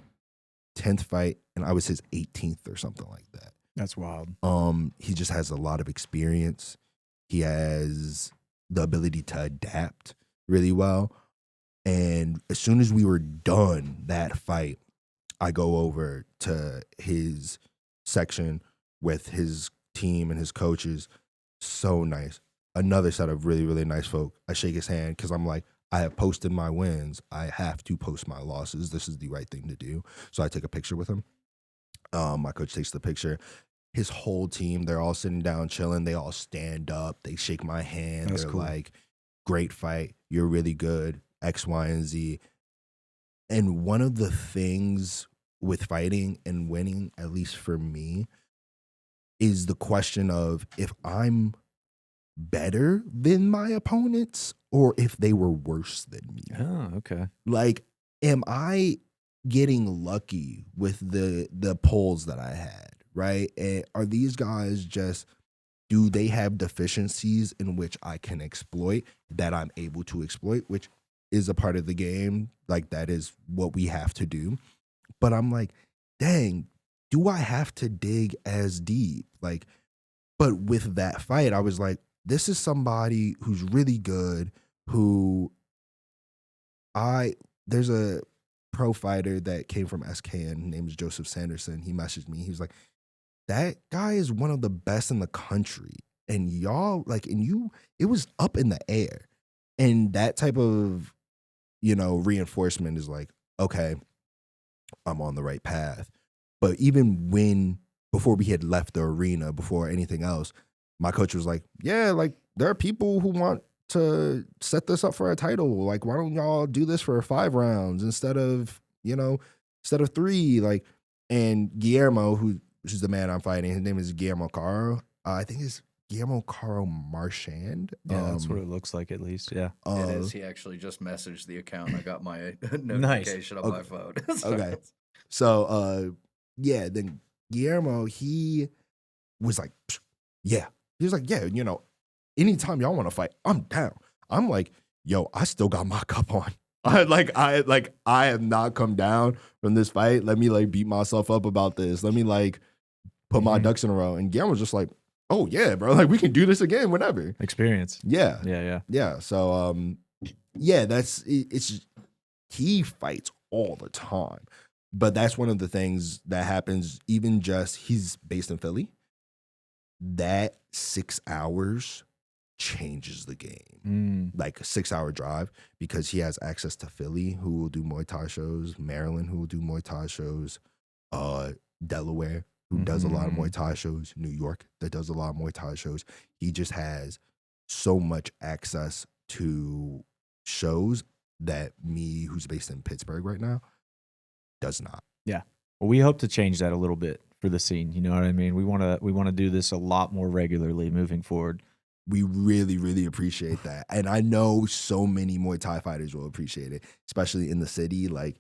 10th fight and I was his 18th or something like that. That's wild. He just has a lot of experience. He has the ability to adapt really well. And as soon as we were done that fight, I go over to his section with his team and his coaches. So nice. Another set of really, really nice folk. I shake his hand because I'm like, I have posted my wins. I have to post my losses. This is the right thing to do. So I take a picture with him. My coach takes the picture. His whole team, they're all sitting down chilling. They all stand up. They shake my hand. That's They're cool. like, great fight. You're really good. X, Y, and Z. And one of the things with fighting and winning, at least for me, is the question of if I'm better than my opponents or if they were worse than me. Oh, okay. Like, am I getting lucky with the polls that I had, right? And are these guys do they have deficiencies in which I can exploit that I'm able to exploit, which is a part of the game. Like, that is what we have to do. But I'm like, dang, do I have to dig as deep? Like, but with that fight, I was like, this is somebody who's really good, there's a pro fighter that came from SKN, named Joseph Sanderson. He messaged me. He was like, that guy is one of the best in the country. And y'all, like, it was up in the air. And that type of, reinforcement is like, okay, I'm on the right path. But even before we had left the arena, before anything else, my coach was like, yeah, like, there are people who want to set this up for a title. Like, why don't y'all do this for 5 rounds instead of 3? Like, and Guillermo, who's the man I'm fighting, his name is Guillermo Caro. I think it's Guillermo Caro-Marchand. Yeah, that's what it looks like, at least. Yeah. It is. He actually just messaged the account. I got my notification on my phone. Okay. So, then Guillermo, he was like, yeah. He was like, yeah, anytime y'all want to fight, I'm down. I'm like, yo, I still got my cup on. I have not come down from this fight. Let me like beat myself up about this. Let me like put my ducks in a row. And Guillermo was just like, oh yeah, bro, like we can do this again whenever. Experience. Yeah. Yeah. So he fights all the time. But that's one of the things that happens, even just he's based in Philly. That 6 hours changes the game. Like a 6-hour drive, because he has access to Philly, who will do Muay Thai shows, Maryland, who will do Muay Thai shows, Delaware, who does a lot of Muay Thai shows, New York, that does a lot of Muay Thai shows. He just has so much access to shows that me, who's based in Pittsburgh right now, does not. Yeah. Well, we hope to change that a little bit for the scene. You know what I mean? We want to do this a lot more regularly moving forward. We really, really appreciate that. And I know so many Muay Thai fighters will appreciate it, especially in the city. Like,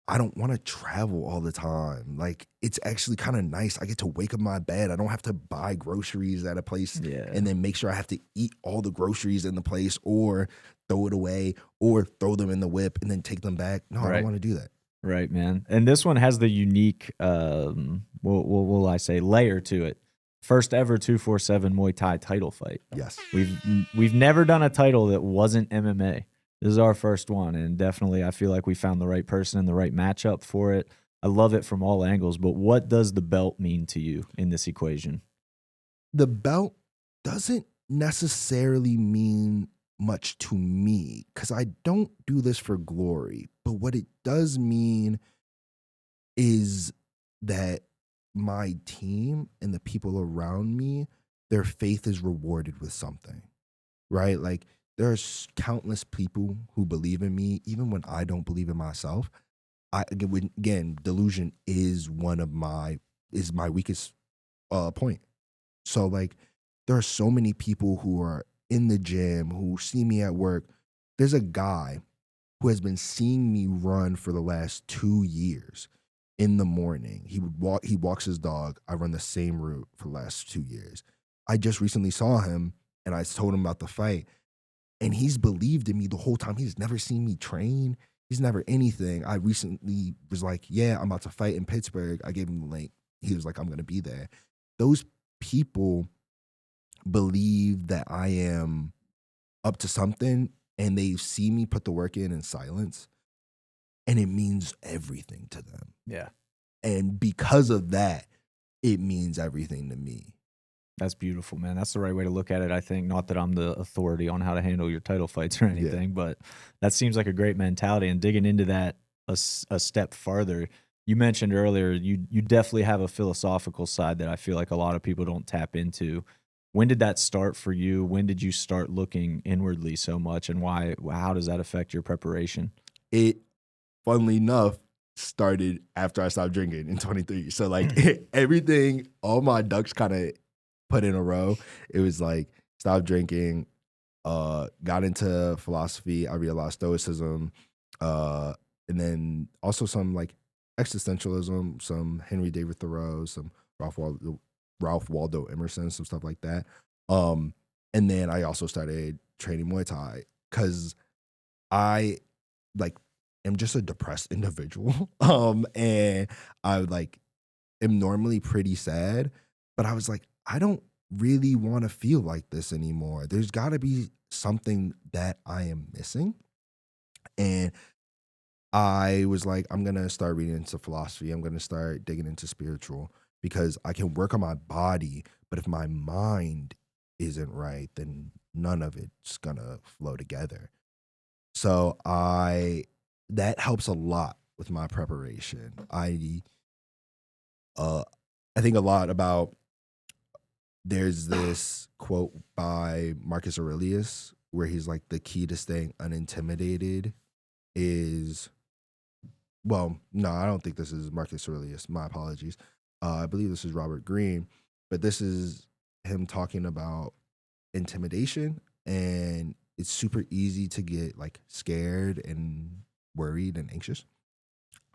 I don't want to travel all the time. Like, it's actually kind of nice. I get to wake up in my bed. I don't have to buy groceries at a place and then make sure I have to eat all the groceries in the place or throw it away or throw them in the whip and then take them back. No, I don't want to do that. Right, man. And this one has the unique, will I say, layer to it. First ever 247 Muay Thai title fight. Yes. We've never done a title that wasn't MMA. This is our first one, and definitely I feel like we found the right person and the right matchup for it. I love it from all angles, but what does the belt mean to you in this equation? The belt doesn't necessarily mean much to me because I don't do this for glory. But what it does mean is that my team and the people around me, their faith is rewarded with something, right? Like, there's countless people who believe in me, even when I don't believe in myself. Again, delusion is my weakest point. So, like, there are so many people who are in the gym who see me at work. There's a guy who has been seeing me run for the last 2 years in the morning. He walks his dog. I run the same route for the last 2 years. I just recently saw him and I told him about the fight, and he's believed in me the whole time. He's never seen me train. He's never anything. I recently was like, yeah, I'm about to fight in Pittsburgh. I gave him the link. He was like, I'm going to be there. Those people believe that I am up to something, and they see me put the work in silence, and it means everything to them. Yeah. And because of that, it means everything to me. That's beautiful, man. That's the right way to look at it, I think. Not that I'm the authority on how to handle your title fights or anything, but that seems like a great mentality. And digging into that a step farther, you mentioned earlier, you definitely have a philosophical side that I feel like a lot of people don't tap into. When did that start for you? When did you start looking inwardly so much, and why? How does that affect your preparation? It, funnily enough, started after I stopped drinking in 23. So like everything, all my ducks kind of put in a row. It was like stopped drinking, got into philosophy. I realized stoicism, and then also some like existentialism, some Henry David Thoreau, some Ralph Waldo Emerson, some stuff like that. And then I also started training Muay Thai because I like am just a depressed individual. And I like am normally pretty sad, but I was like, I don't really want to feel like this anymore. There's got to be something that I am missing. And I was like, I'm going to start reading into philosophy. I'm going to start digging into spiritual because I can work on my body, but if my mind isn't right, then none of it's going to flow together. So that helps a lot with my preparation. I think a lot about, there's this quote by Marcus Aurelius where he's like, the key to staying unintimidated is, well, no, I don't think this is Marcus Aurelius. My apologies. I believe this is Robert Greene, but this is him talking about intimidation, and it's super easy to get like scared and worried and anxious.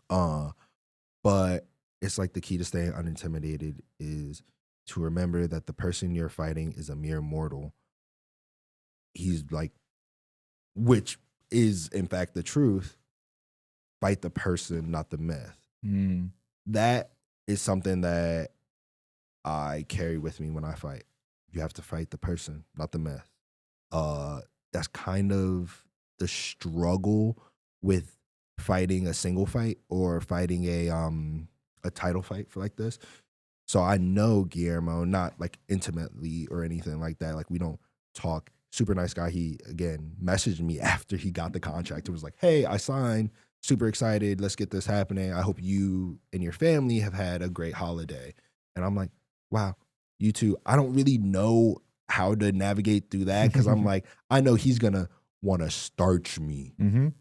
But it's like the key to staying unintimidated is to remember that the person you're fighting is a mere mortal. He's like, which is in fact the truth. Fight the person, not the myth. That is something that I carry with me when I fight. You have to fight the person, not the myth. That's kind of the struggle with fighting a single fight or fighting a title fight for like this. So I know Guillermo, not like intimately or anything like that. Like we don't talk. Super nice guy. He, again, messaged me after he got the contract. It was like, hey, I signed. Super excited. Let's get this happening. I hope you and your family have had a great holiday. And I'm like, wow, you too. I don't really know how to navigate through that because I'm like, I know he's going to want to starch me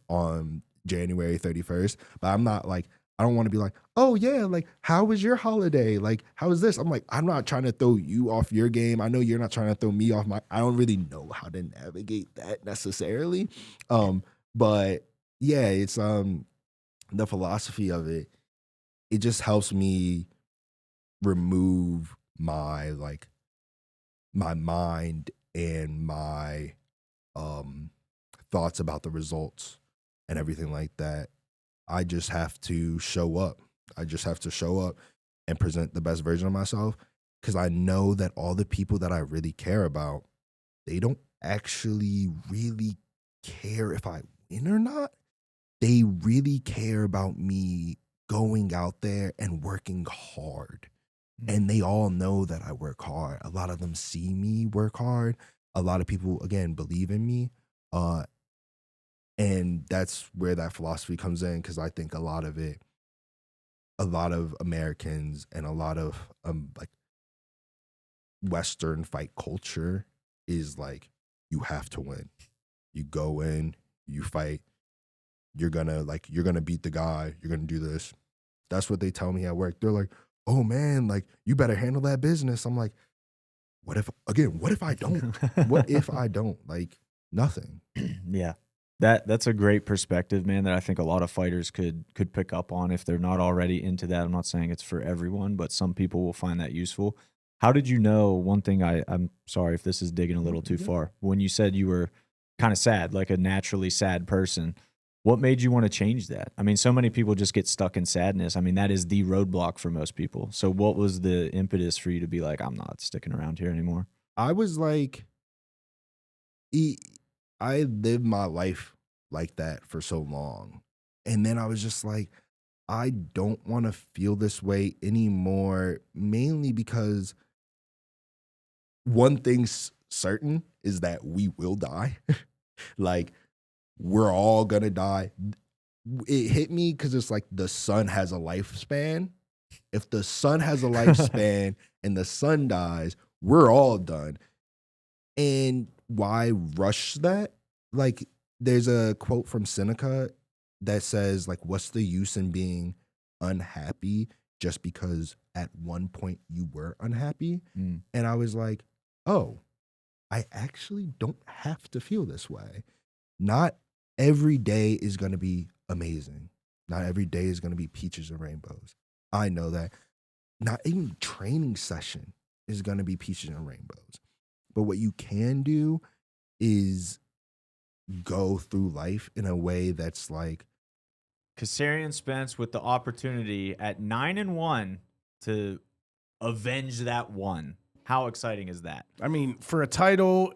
on January 31st, but I'm not like, I don't want to be like, oh yeah, like how was your holiday? Like how was this? I'm like, I'm not trying to throw you off your game. I know you're not trying to throw me off I don't really know how to navigate that necessarily. But yeah, it's the philosophy of it. It just helps me remove my mind and my thoughts about the results and everything like that. I just have to show up. I just have to show up and present the best version of myself because I know that all the people that I really care about, they don't actually really care if I win or not. They really care about me going out there and working hard. And they all know that I work hard. A lot of them see me work hard. A lot of people, again, believe in me. And that's where that philosophy comes in because I think a lot of Americans and a lot of like Western fight culture is like, you have to win. You go in, you fight, you're gonna beat the guy, you're gonna do this. That's what they tell me at work. They're like, oh man, like you better handle that business. I'm like, what if I don't? What if I don't? Like nothing. Yeah. That's a great perspective, man, that I think a lot of fighters could pick up on if they're not already into that. I'm not saying it's for everyone, but some people will find that useful. How did you know? One thing I'm sorry if this is digging a little too far. When you said you were kind of sad, like a naturally sad person, what made you want to change that? I mean, so many people just get stuck in sadness. I mean, that is the roadblock for most people. So what was the impetus for you to be like, I'm not sticking around here anymore? I was like, I lived my life like that for so long. And then I was just like, I don't want to feel this way anymore, mainly because one thing's certain is that we will die. Like, we're all gonna die. It hit me because it's like the sun has a lifespan. If the sun has a lifespan and the sun dies, we're all done. And why rush that? Like, there's a quote from Seneca that says, like, what's the use in being unhappy just because at one point you were unhappy? And I was like, oh, I actually don't have to feel this way. Not every day is going to be amazing. Not every day is going to be peaches and rainbows. I know that. Not even training session is going to be peaches and rainbows. But what you can do is go through life in a way that's like, Kiserian Spence with the opportunity at 9-1 to avenge that one. How exciting is that? I mean, for a title,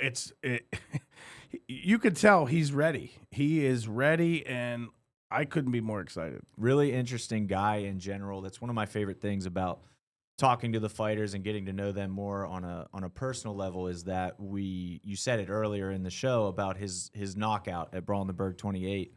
you could tell he's ready. He is ready, and I couldn't be more excited. Really interesting guy in general. That's one of my favorite things about talking to the fighters and getting to know them more on a personal level is that you said it earlier in the show about his knockout at Brawl in the Berg 28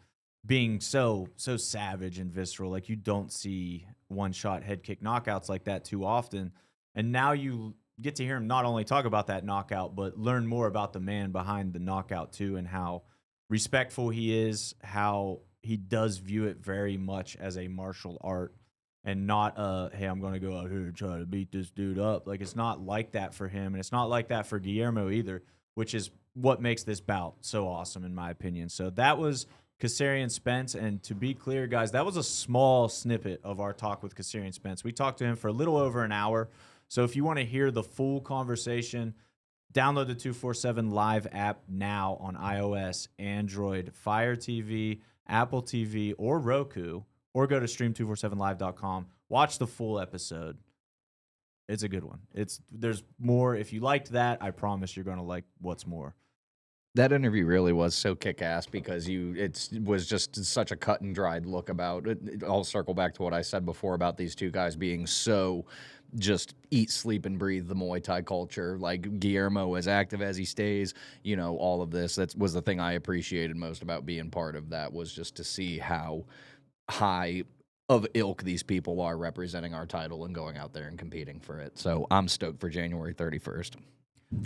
being so savage and visceral. Like, you don't see one-shot head kick knockouts like that too often. And now you get to hear him not only talk about that knockout, but learn more about the man behind the knockout too, and how respectful he is, how he does view it very much as a martial art and not hey, I'm going to go out here and try to beat this dude up. Like, it's not like that for him, and it's not like that for Guillermo either, which is what makes this bout so awesome in my opinion. So that was Kiserian Spence, and to be clear, guys, that was a small snippet of our talk with Kiserian Spence. We talked to him for a little over an hour. So if you want to hear the full conversation, download the 247 Live app now on iOS, Android, Fire TV, Apple TV, or Roku, or go to stream247live.com. Watch the full episode. It's a good one. There's more. If you liked that, I promise you're going to like what's more. That interview really was so kick-ass because it was just such a cut and dried look about it. I'll circle back to what I said before about these two guys being so just eat, sleep, and breathe the Muay Thai culture. Like, Guillermo, as active as he stays, all of this. That was the thing I appreciated most about being part of that, was just to see how high of ilk these people are representing our title and going out there and competing for it. So I'm stoked for January 31st.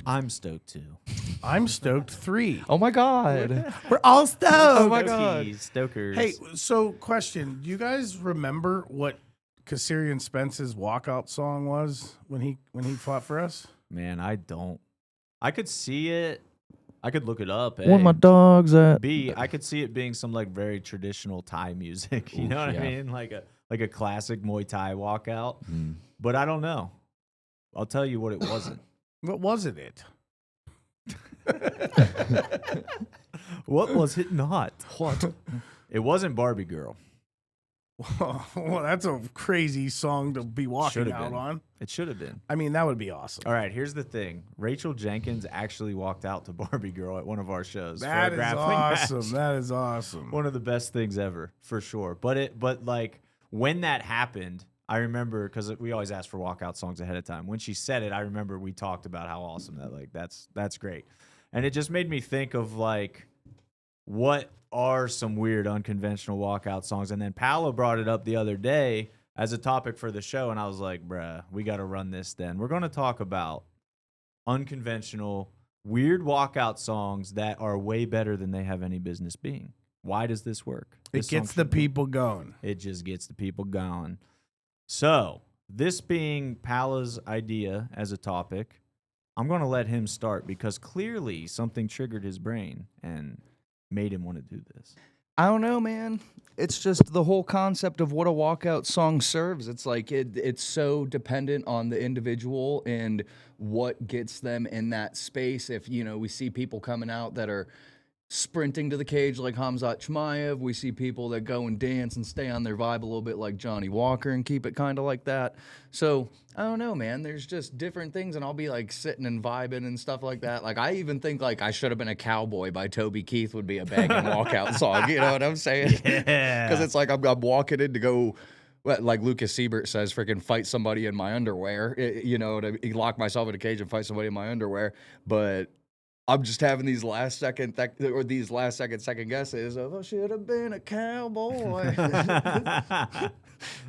I'm stoked too. I'm stoked 3. Oh my God. We're all stoked. Oh my God. Stokers. Hey, so question. Do you guys remember what Kiserian Spence's walkout song was when he fought for us? Man, I don't. I could see it. I could look it up. Where my dogs at? B, I could see it being some like very traditional Thai music. You know what I mean? Like a classic Muay Thai walkout. But I don't know. I'll tell you what it wasn't. What wasn't it? What was it not? What? It wasn't Barbie Girl. Well, that's a crazy song to be walking Should've out been. on. It should have been. I mean, that would be awesome. All right, here's the thing. Rachel Jenkins actually walked out to Barbie Girl at one of our shows. That for a is grappling awesome. match. That is awesome. One of the best things ever, for sure. But like, when that happened, I remember, because we always ask for walkout songs ahead of time. When she said it, I remember we talked about how awesome that, like, that's great. And it just made me think of, like, what are some weird unconventional walkout songs? And then Paolo brought it up the other day as a topic for the show, and I was like, bruh, we got to run this then. We're going to talk about unconventional, weird walkout songs that are way better than they have any business being. Why does this work? It gets the people going. It just gets the people going. So, this being Paola's idea as a topic, I'm going to let him start because clearly something triggered his brain and made him want to do this? I don't know, man. It's just the whole concept of what a walkout song serves. It's like it's so dependent on the individual and what gets them in that space. If, we see people coming out that are sprinting to the cage like Khamzat Chimaev, we see people that go and dance and stay on their vibe a little bit like Johnny Walker and keep it kind of like that. So I don't know, man. There's just different things, and I'll be like sitting and vibing and stuff like that. Like I even think like I Should Have Been a Cowboy by Toby Keith would be a banging walkout song. You know what I'm saying? Yeah. Because it's like I'm walking in to go. Like Lucas Siebert says, freaking fight somebody in my underwear. To lock myself in a cage and fight somebody in my underwear. But I'm just having these last second second guesses of I should have been a cowboy.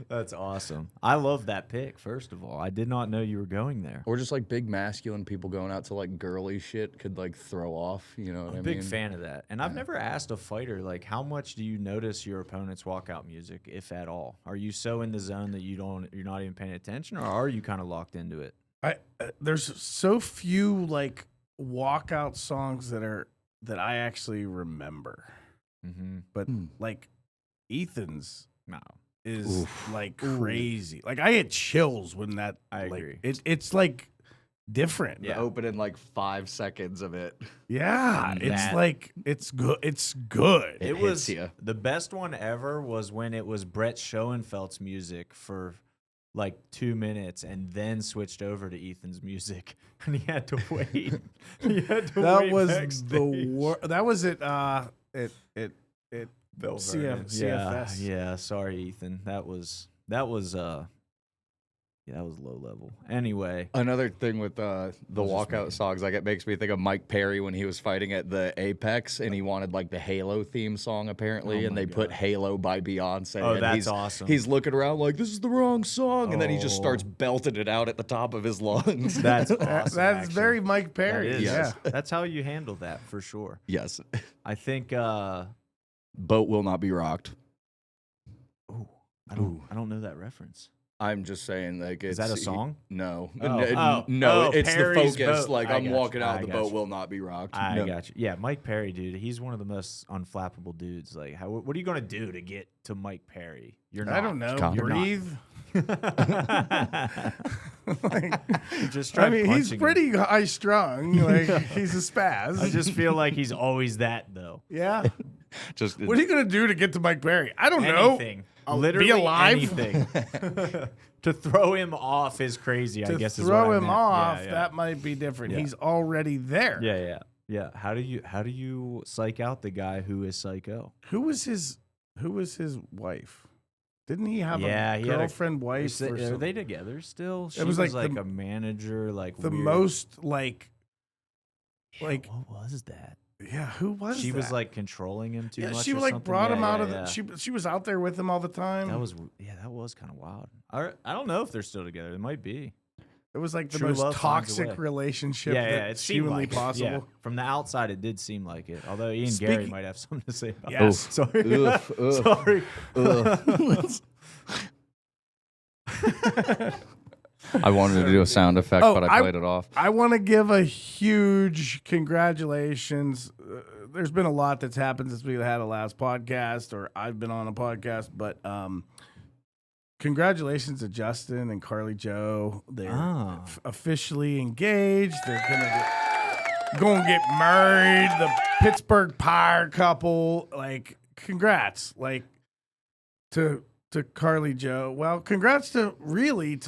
That's awesome. I love that pick, first of all. I did not know you were going there. Or just like big masculine people going out to like girly shit could like throw off, you know what I mean? Big fan of that. And I've never asked a fighter, like, how much do you notice your opponent's walkout music, if at all? Are you so in the zone that you're not even paying attention, or are you kind of locked into it? There's so few like walkout songs that I actually remember. Mm-hmm. But like Ethan's No. is like crazy. Like I had chills when that. I agree. It's like different. The opening like 5 seconds of it. Yeah, it's like it's good. It's good. It hits was ya. the best one ever was when it was Brett Schoenfeld's music for like 2 minutes and then switched over to Ethan's music, and he had to wait. That was backstage. the worst. That was it. Bill CF, Vernon. CFS. Yeah. Sorry, Ethan. That was low level. Anyway, Another thing with the walkout making- songs, like it makes me think of Mike Perry when he was fighting at the Apex and he wanted like the Halo theme song apparently, Oh and they put Halo by Beyonce. Oh, and that's awesome. He's looking around like this is the wrong song, and then he just Oh. starts belting it out at the top of his lungs. that's awesome. That's actually. very Mike Perry. That is. Yeah. That's how you handle that for sure. Yes, I think. Boat Will Not Be Rocked. I don't know that reference. I'm just saying, like, Is that a song? No, Oh. no, Oh, it's Perry's the focus. boat. Like I I'm got walking you. out, I the got boat you. will not be rocked. I No. got you. Yeah, Mike Perry, dude. He's one of the most unflappable dudes. Like, what are you gonna do to get to Mike Perry? You're not. I don't know. You're not. Breathe. Just try I mean, he's punching him. pretty high strung. Like he's a spaz. I just feel like he's always that though. yeah. Just What are you gonna do to get to Mike Perry? I don't know. Anything. I'll Literally be alive. anything. To throw him off is crazy. I To guess is throw what I him meant. off, Yeah, yeah. that might be different. Yeah. He's already there. Yeah. How do you psych out the guy who is psycho? Who was his wife? Didn't he have Yeah, a he had a- girlfriend, wife? Or Are something? they together still? She was was like like the- a manager, like the weird. most like Yeah, like- what was that? yeah? Who was She was that? like controlling him too yeah, much. she or like something? brought him Yeah, out yeah, of the. yeah. She was out there with him all the time. That was kind of wild. I don't know if they're still together. They might be. It was like the True most love finds a way. toxic relationship Yeah, that's it seemed humanly like it. possible. Yeah. From the outside, it did seem like it. Although Gary Speaking- might have something to say about Yes. that. Sorry. Oof, oof. Sorry. I wanted to do a sound effect, Oh, but I played it off. I want to give a huge congratulations. There's been a lot that's happened since we had a last podcast, or I've been on a podcast, but congratulations to Justin and Carly Joe. They're Ah. officially engaged. They're gonna get married. The Pittsburgh Pyre couple. Like, congrats. Like to Carly Joe. Well, congrats to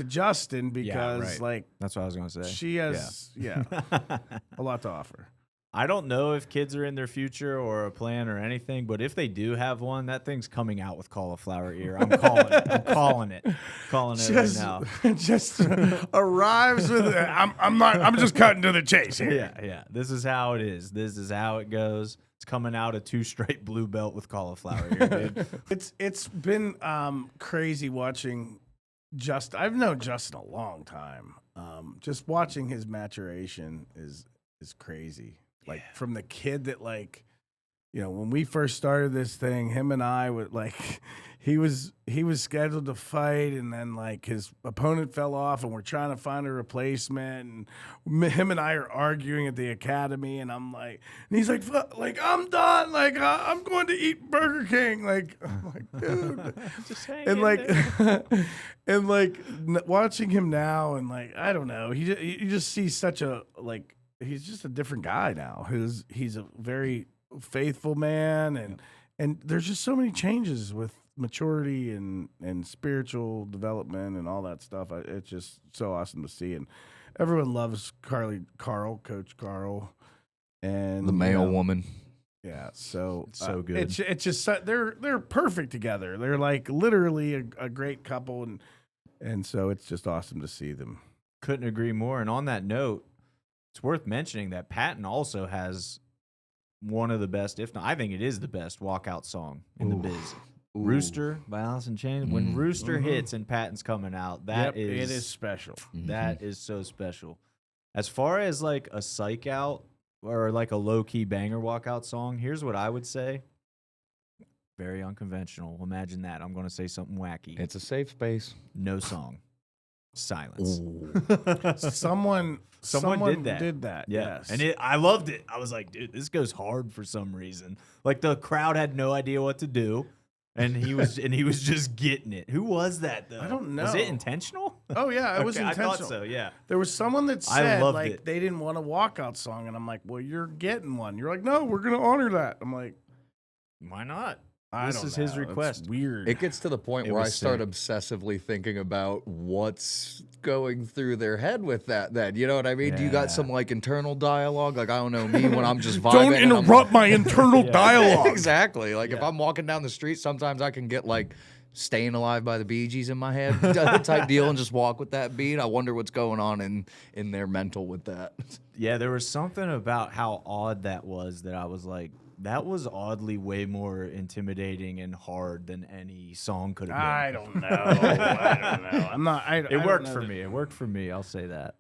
Justin because right. like That's what I was going to say. she has a lot to offer. I don't know if kids are in their future or a plan or anything, but if they do have one, that thing's coming out with cauliflower ear. I'm calling it. I'm calling it. Calling it right now. Just arrives with. I'm just cutting to the chase here. Yeah. This is how it is. This is how it goes. It's coming out a 2-stripe blue belt with cauliflower ear, dude. It's been crazy watching. I've known Justin a long time. Just watching his maturation is crazy. Like from the kid that like when we first started this thing, him and I would like, he was scheduled to fight, and then like his opponent fell off, and we're trying to find a replacement. And him and I are arguing at the academy, and I'm like, and he's like I'm done, like I'm going to eat Burger King, like I'm like, dude, Just hang and in like, there. and like watching him now, and like I don't know, you just see such a like he's just a different guy now. He's a very faithful man, and there's just so many changes with maturity and spiritual development and all that stuff. It's just so awesome to see, and everyone loves Coach Carl, and The male woman. Yeah, so So good. It's just they're perfect together. They're like literally a great couple, and so it's just awesome to see them. Couldn't agree more. And on that note, it's worth mentioning that Patton also has one of the best, if not, I think it is the best walkout song in the biz. Rooster by Alice in Chains. When Rooster hits and Patton's coming out, It is special. that is so special. As far as like a psych out or like a low key banger walkout song, here's what I would say. Very unconventional. Imagine that. I'm going to say something wacky. It's a safe space. No song. Silence. Someone did that. Yes. And I loved it. I was like, dude, this goes hard for some reason. Like the crowd had no idea what to do. And he was just getting it. Who was that though? I don't know. Was it intentional? Oh yeah, it was Okay, intentional. I thought so, yeah. There was someone that I said loved like it. they didn't want a walkout song, and I'm like, well, you're getting one. You're like, no, we're gonna honor that. I'm like, Why not? I This don't is his know. It's request. weird. It gets to the point It where I was start sick. obsessively thinking about what's going through their head with that. Then you know what I mean? Do you got some like internal dialogue? Like I don't know me when I'm just vibing. Don't and I'm interrupt my internal dialogue. Exactly. Like if I'm walking down the street, sometimes I can get like "Staying Alive" by the Bee Gees in my head type deal and just walk with that beat. I wonder what's going on in their mental with that. Yeah, there was something about how odd that was that I was like, that was oddly way more intimidating and hard than any song could have been. I don't know. I don't know. I'm not. It worked for me. It worked for me. I'll say that.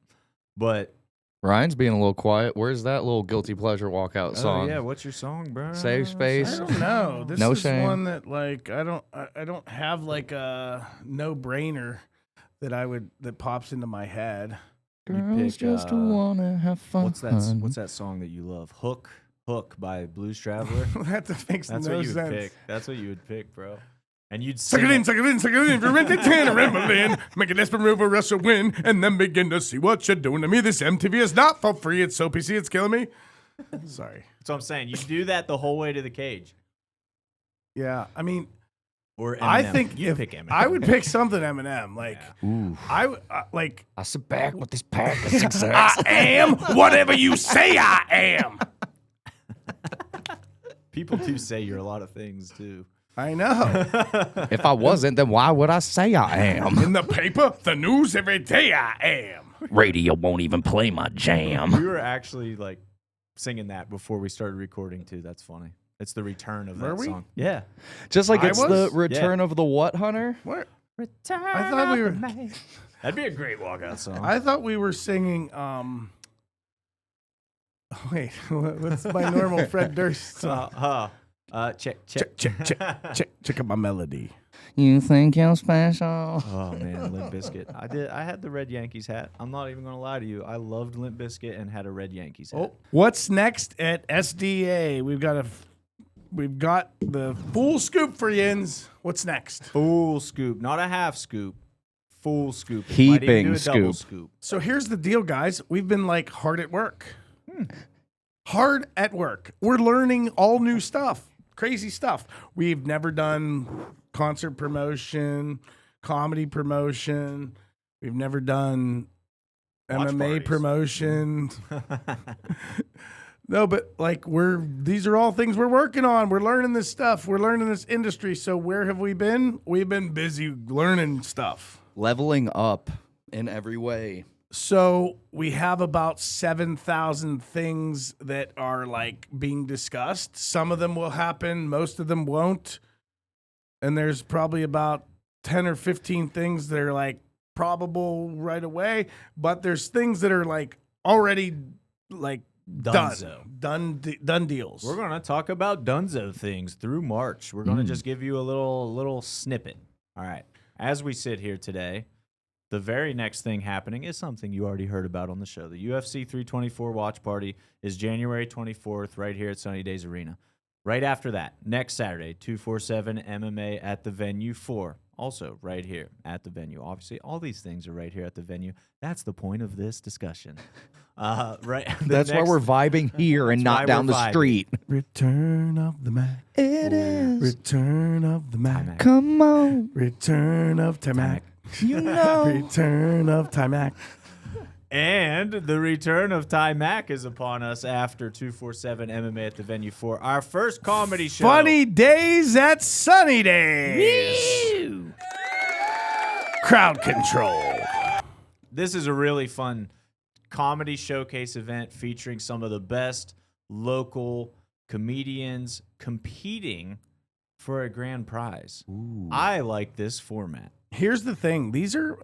But Ryan's being a little quiet. Where's that little guilty pleasure walkout song? oh yeah, what's your song, bro? Safe space. I don't know. This No is shame. one that like I don't have like a no brainer that pops into my head. Girls pick, just wanna have fun. What's that song that you love? Hook by Blues Traveler. That makes That's no what you sense. would pick. That's what you would pick, bro. And you'd Suck sing it in, suck it in, suck it in. Rent it, tan, Remember, make a desperate move or rush a win, and then begin to see what you're doing to me. This MTV is not for free. It's so PC, it's killing me. Sorry. That's what I'm saying. You do that the whole way to the cage. Yeah, I mean, Or Eminem. I think you if pick Eminem. I would pick something Eminem, like I would like I sit back with this pack of success. I am whatever you say I am. People do say you're a lot of things too. I know. If I wasn't, then why would I say I am? In the paper, the news, every day I am. Radio won't even play my jam. We were actually like singing that before we started recording too. That's funny. It's the return of Were that we? song. Yeah. Just like I it's was? the return of the what, Hunter? What? Return I thought we were. That'd be a great walkout song. I thought we were singing. Wait, what's my normal Fred Durst song? Check. Check out my melody. You think you're special? Oh man, Limp Bizkit. I had the Red Yankees hat. I'm not even gonna lie to you. I loved Limp Bizkit and had a Red Yankees hat. Oh, what's next at SDA? We've got the full scoop for yins. What's next? Full scoop, not a half scoop. Full scoop. Might even Heaping do a double scoop. scoop. So here's the deal, guys. We've been like hard at work. Hard at work. We're learning all new stuff, crazy stuff. We've never done concert promotion, comedy promotion. We've never done Watch MMA parties. promotion. No, but like these are all things we're working on. We're learning this stuff. We're learning this industry. So where have we been? We've been busy learning stuff. Leveling up in every way. So we have about 7,000 things that are like being discussed. Some of them will happen, most of them won't. And there's probably about 10 or 15 things that are like probable right away, but there's things that are like already like Dunzo. Done deals. We're going to talk about Dunzo things through March. We're going to just give you a little snippet. All right. As we sit here today, the very next thing happening is something you already heard about on the show. The UFC 324 watch party is January 24th right here at Sunny Days Arena. Right after that, next Saturday, 247 MMA at the Venue 4. Also right here at the venue. Obviously, all these things are right here at the venue. That's the point of this discussion. Right. That's why we're vibing here and not down the street. Return of the Mac. It is. Return of the Mac. Come on. Return of Timac. You know. Return of Timac. And the return of Ty Mack is upon us after 247 MMA at the Venue 4. Our first comedy show. Funny Days at Sunny Days. Woo! Crowd control. This is a really fun comedy showcase event featuring some of the best local comedians competing for a grand prize. Ooh. I like this format. Here's the thing. These are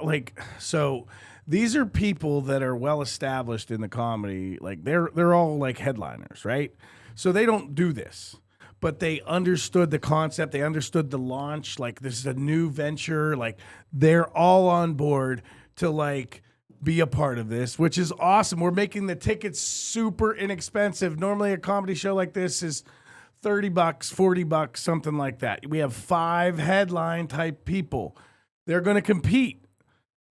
these are people that are well established in the comedy. Like they're all like headliners, right? So they don't do this, but they understood the concept. They understood the launch. Like this is a new venture. Like they're all on board to like be a part of this, which is awesome. We're making the tickets super inexpensive. Normally a comedy show like this is $30, $40, something like that. We have 5 headline type people. They're going to compete.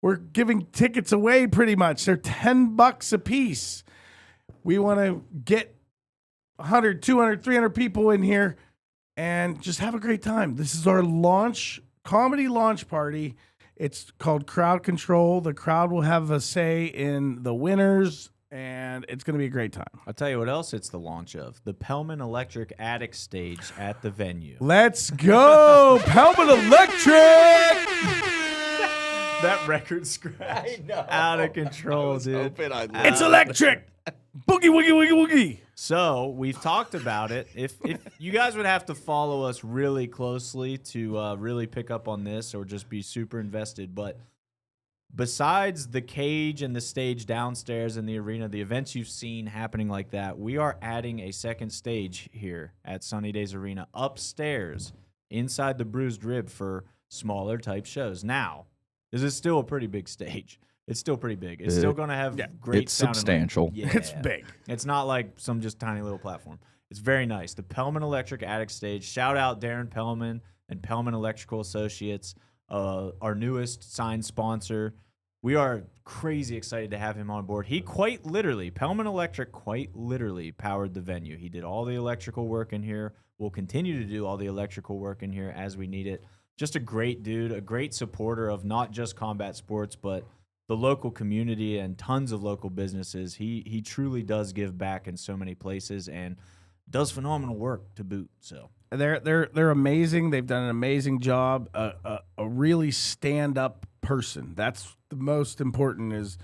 We're giving tickets away pretty much. They're $10 a piece. We want to get 100, 200, 300 people in here and just have a great time. This is our comedy launch party. It's called Crowd Control. The crowd will have a say in the winners, and it's going to be a great time. I'll tell you what else it's the launch of. The Pellman Electric Attic stage at the venue. Let's go, Pellman Electric! That record scratch. Out of control, dude. It's electric! Boogie, woogie, woogie, woogie. So we've talked about it. If you guys would have to follow us really closely to really pick up on this or just be super invested, but besides the cage and the stage downstairs in the arena, the events you've seen happening like that, we are adding a second stage here at Sunny Days Arena upstairs inside the Bruised Rib for smaller type shows. Now, this is still a pretty big stage. It's still pretty big. It's still going to have great it's sound. And substantial. yeah. It's big. It's not like some just tiny little platform. It's very nice. The Pellman Electric Attic stage. Shout out Darren Pellman and Pellman Electrical Associates, our newest signed sponsor. We are crazy excited to have him on board. Pellman Electric quite literally powered the venue. He did all the electrical work in here. We'll continue to do all the electrical work in here as we need it. Just a great dude, a great supporter of not just combat sports, but the local community and tons of local businesses. He truly does give back in so many places and does phenomenal work to boot. So they're amazing. They've done an amazing job. A really stand-up person. That's the most important, is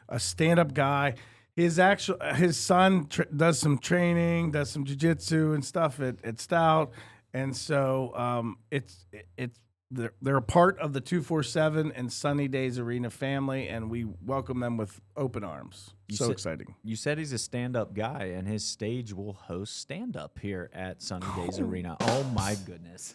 a stand-up guy. His son does some training, does some jiu-jitsu and stuff at Stout, and so they're a part of the 247 and Sunny Days Arena family, and we welcome them with open arms. Exciting. You said he's a stand-up guy, and his stage will host stand-up here at Sunny Days Arena. Oh, my goodness.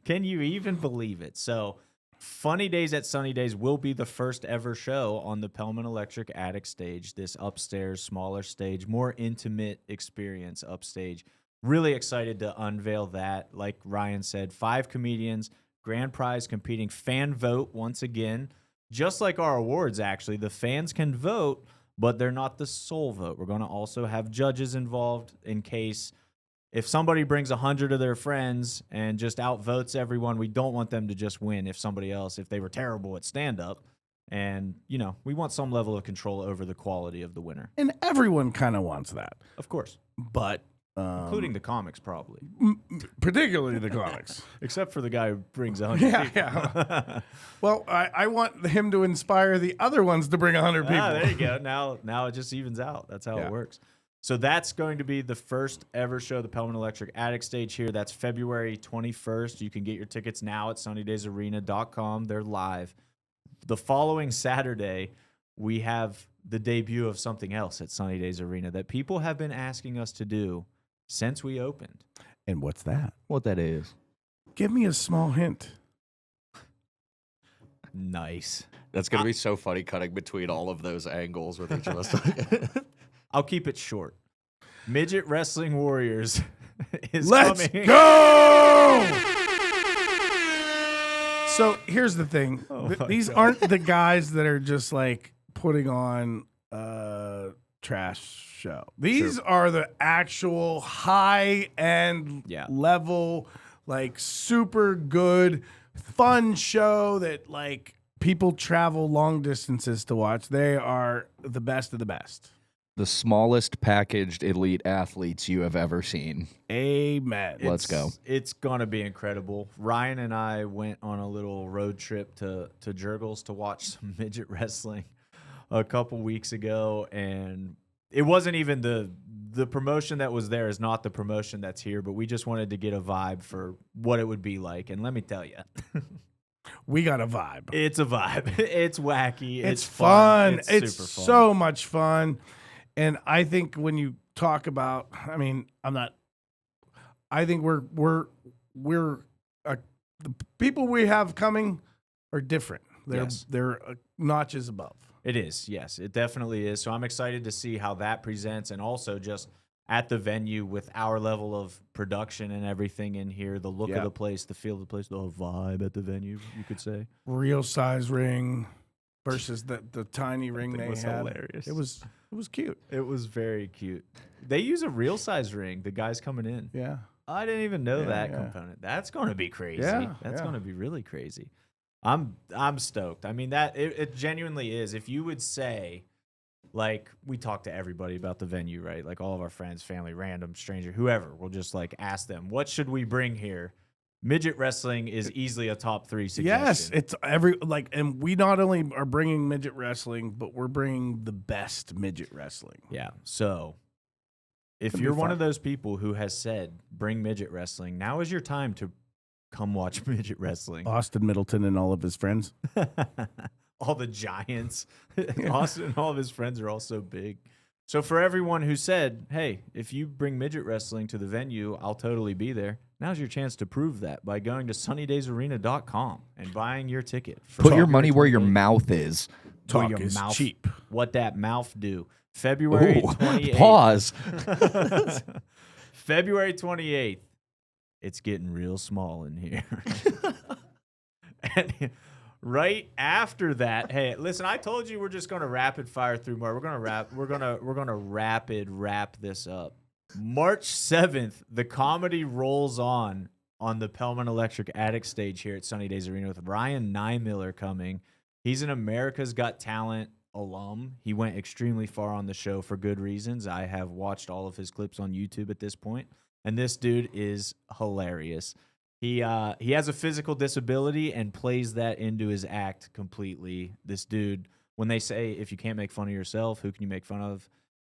Can you even believe it? So Funny Days at Sunny Days will be the first ever show on the Pellman Electric Attic stage, this upstairs, smaller stage, more intimate experience upstage. Really excited to unveil that. Like Ryan said, 5 comedians, grand prize competing, fan vote once again. Just like our awards, actually, the fans can vote, but they're not the sole vote. We're going to also have judges involved in case if somebody brings 100 of their friends and just outvotes everyone, we don't want them to just win if they were terrible at stand-up. And, we want some level of control over the quality of the winner. And everyone kind of wants that. Of course. But including the comics, probably. Particularly the comics. Except for the guy who brings 100 people. Yeah. Well, I want him to inspire the other ones to bring 100 people. There you go. Now it just evens out. That's how it works. So that's going to be the first ever show, the Pellman Electric Attic stage here. That's February 21st. You can get your tickets now at sunnydaysarena.com. They're live. The following Saturday, we have the debut of something else at Sunny Days Arena that people have been asking us to do since we opened. And what's that? What that is? Give me a small hint. Nice. That's gonna be so funny cutting between all of those angles with each of us. I'll keep it short. Midget Wrestling Warriors is Let's coming. go! So here's the thing. Oh my These God. aren't the guys that are just like putting on a trash show. These are the actual high-end Yeah. level, like super good, fun show that like people travel long distances to watch. They are the best of the best. The smallest packaged elite athletes you have ever seen. Amen. Let's go. It's going to be incredible. Ryan and I went on a little road trip to Jurgles to watch some midget wrestling a couple weeks ago, and it wasn't even the promotion that was there is not the promotion that's here, but we just wanted to get a vibe for what it would be like. And let me tell you, We got a vibe. it's a vibe. It's wacky. It's fun. fun. It's It's super fun. so much fun. And I think when you talk about, I think the people we have coming are different. Yes. They're notches above. It is, yes, it definitely is. So I'm excited to see how that presents, and also just at the venue with our level of production and everything in here, the look Yeah. of the place, the feel of the place, the vibe at the venue, you could say. Real size ring versus the tiny ring thing they was had. hilarious. It was cute. It was very cute. They use a real size ring, the guys coming in. Yeah. I didn't even know Yeah, that yeah. component. That's going to be crazy. Yeah, That's yeah. going to be really crazy. I'm stoked. I mean, that it genuinely is. If you would say, like, we talk to everybody about the venue, right? Like all of our friends, family, random stranger, whoever, we'll just like ask them, what should we bring here? Midget wrestling is easily a top 3 suggestion. Yes, it's and we not only are bringing midget wrestling, but we're bringing the best midget wrestling. Yeah. So if Gonna be you're one fun. of those people who has said, bring midget wrestling, now is your time to come watch midget wrestling. Austin Middleton and all of his friends. All the giants. Austin and all of his friends are all so big. So for everyone who said, hey, if you bring midget wrestling to the venue, I'll totally be there. Now's your chance to prove that by going to sunnydaysarena.com and buying your ticket. For Put your February money where your 28th. mouth is. Talk your is mouth- cheap. What that mouth do. February Ooh, 28th. pause. February 28th. It's getting real small in here. And right after that, hey, listen, I told you we're just going to rapid fire through more. We're going to rapid wrap this up. March 7th, the comedy rolls on the Pellman Electric Attic stage here at Sunny Days Arena with Ryan Nymiller coming. He's an America's Got Talent alum. He went extremely far on the show for good reasons. I have watched all of his clips on YouTube at this point, and this dude is hilarious. He has a physical disability and plays that into his act completely. This dude, when they say if you can't make fun of yourself, who can you make fun of?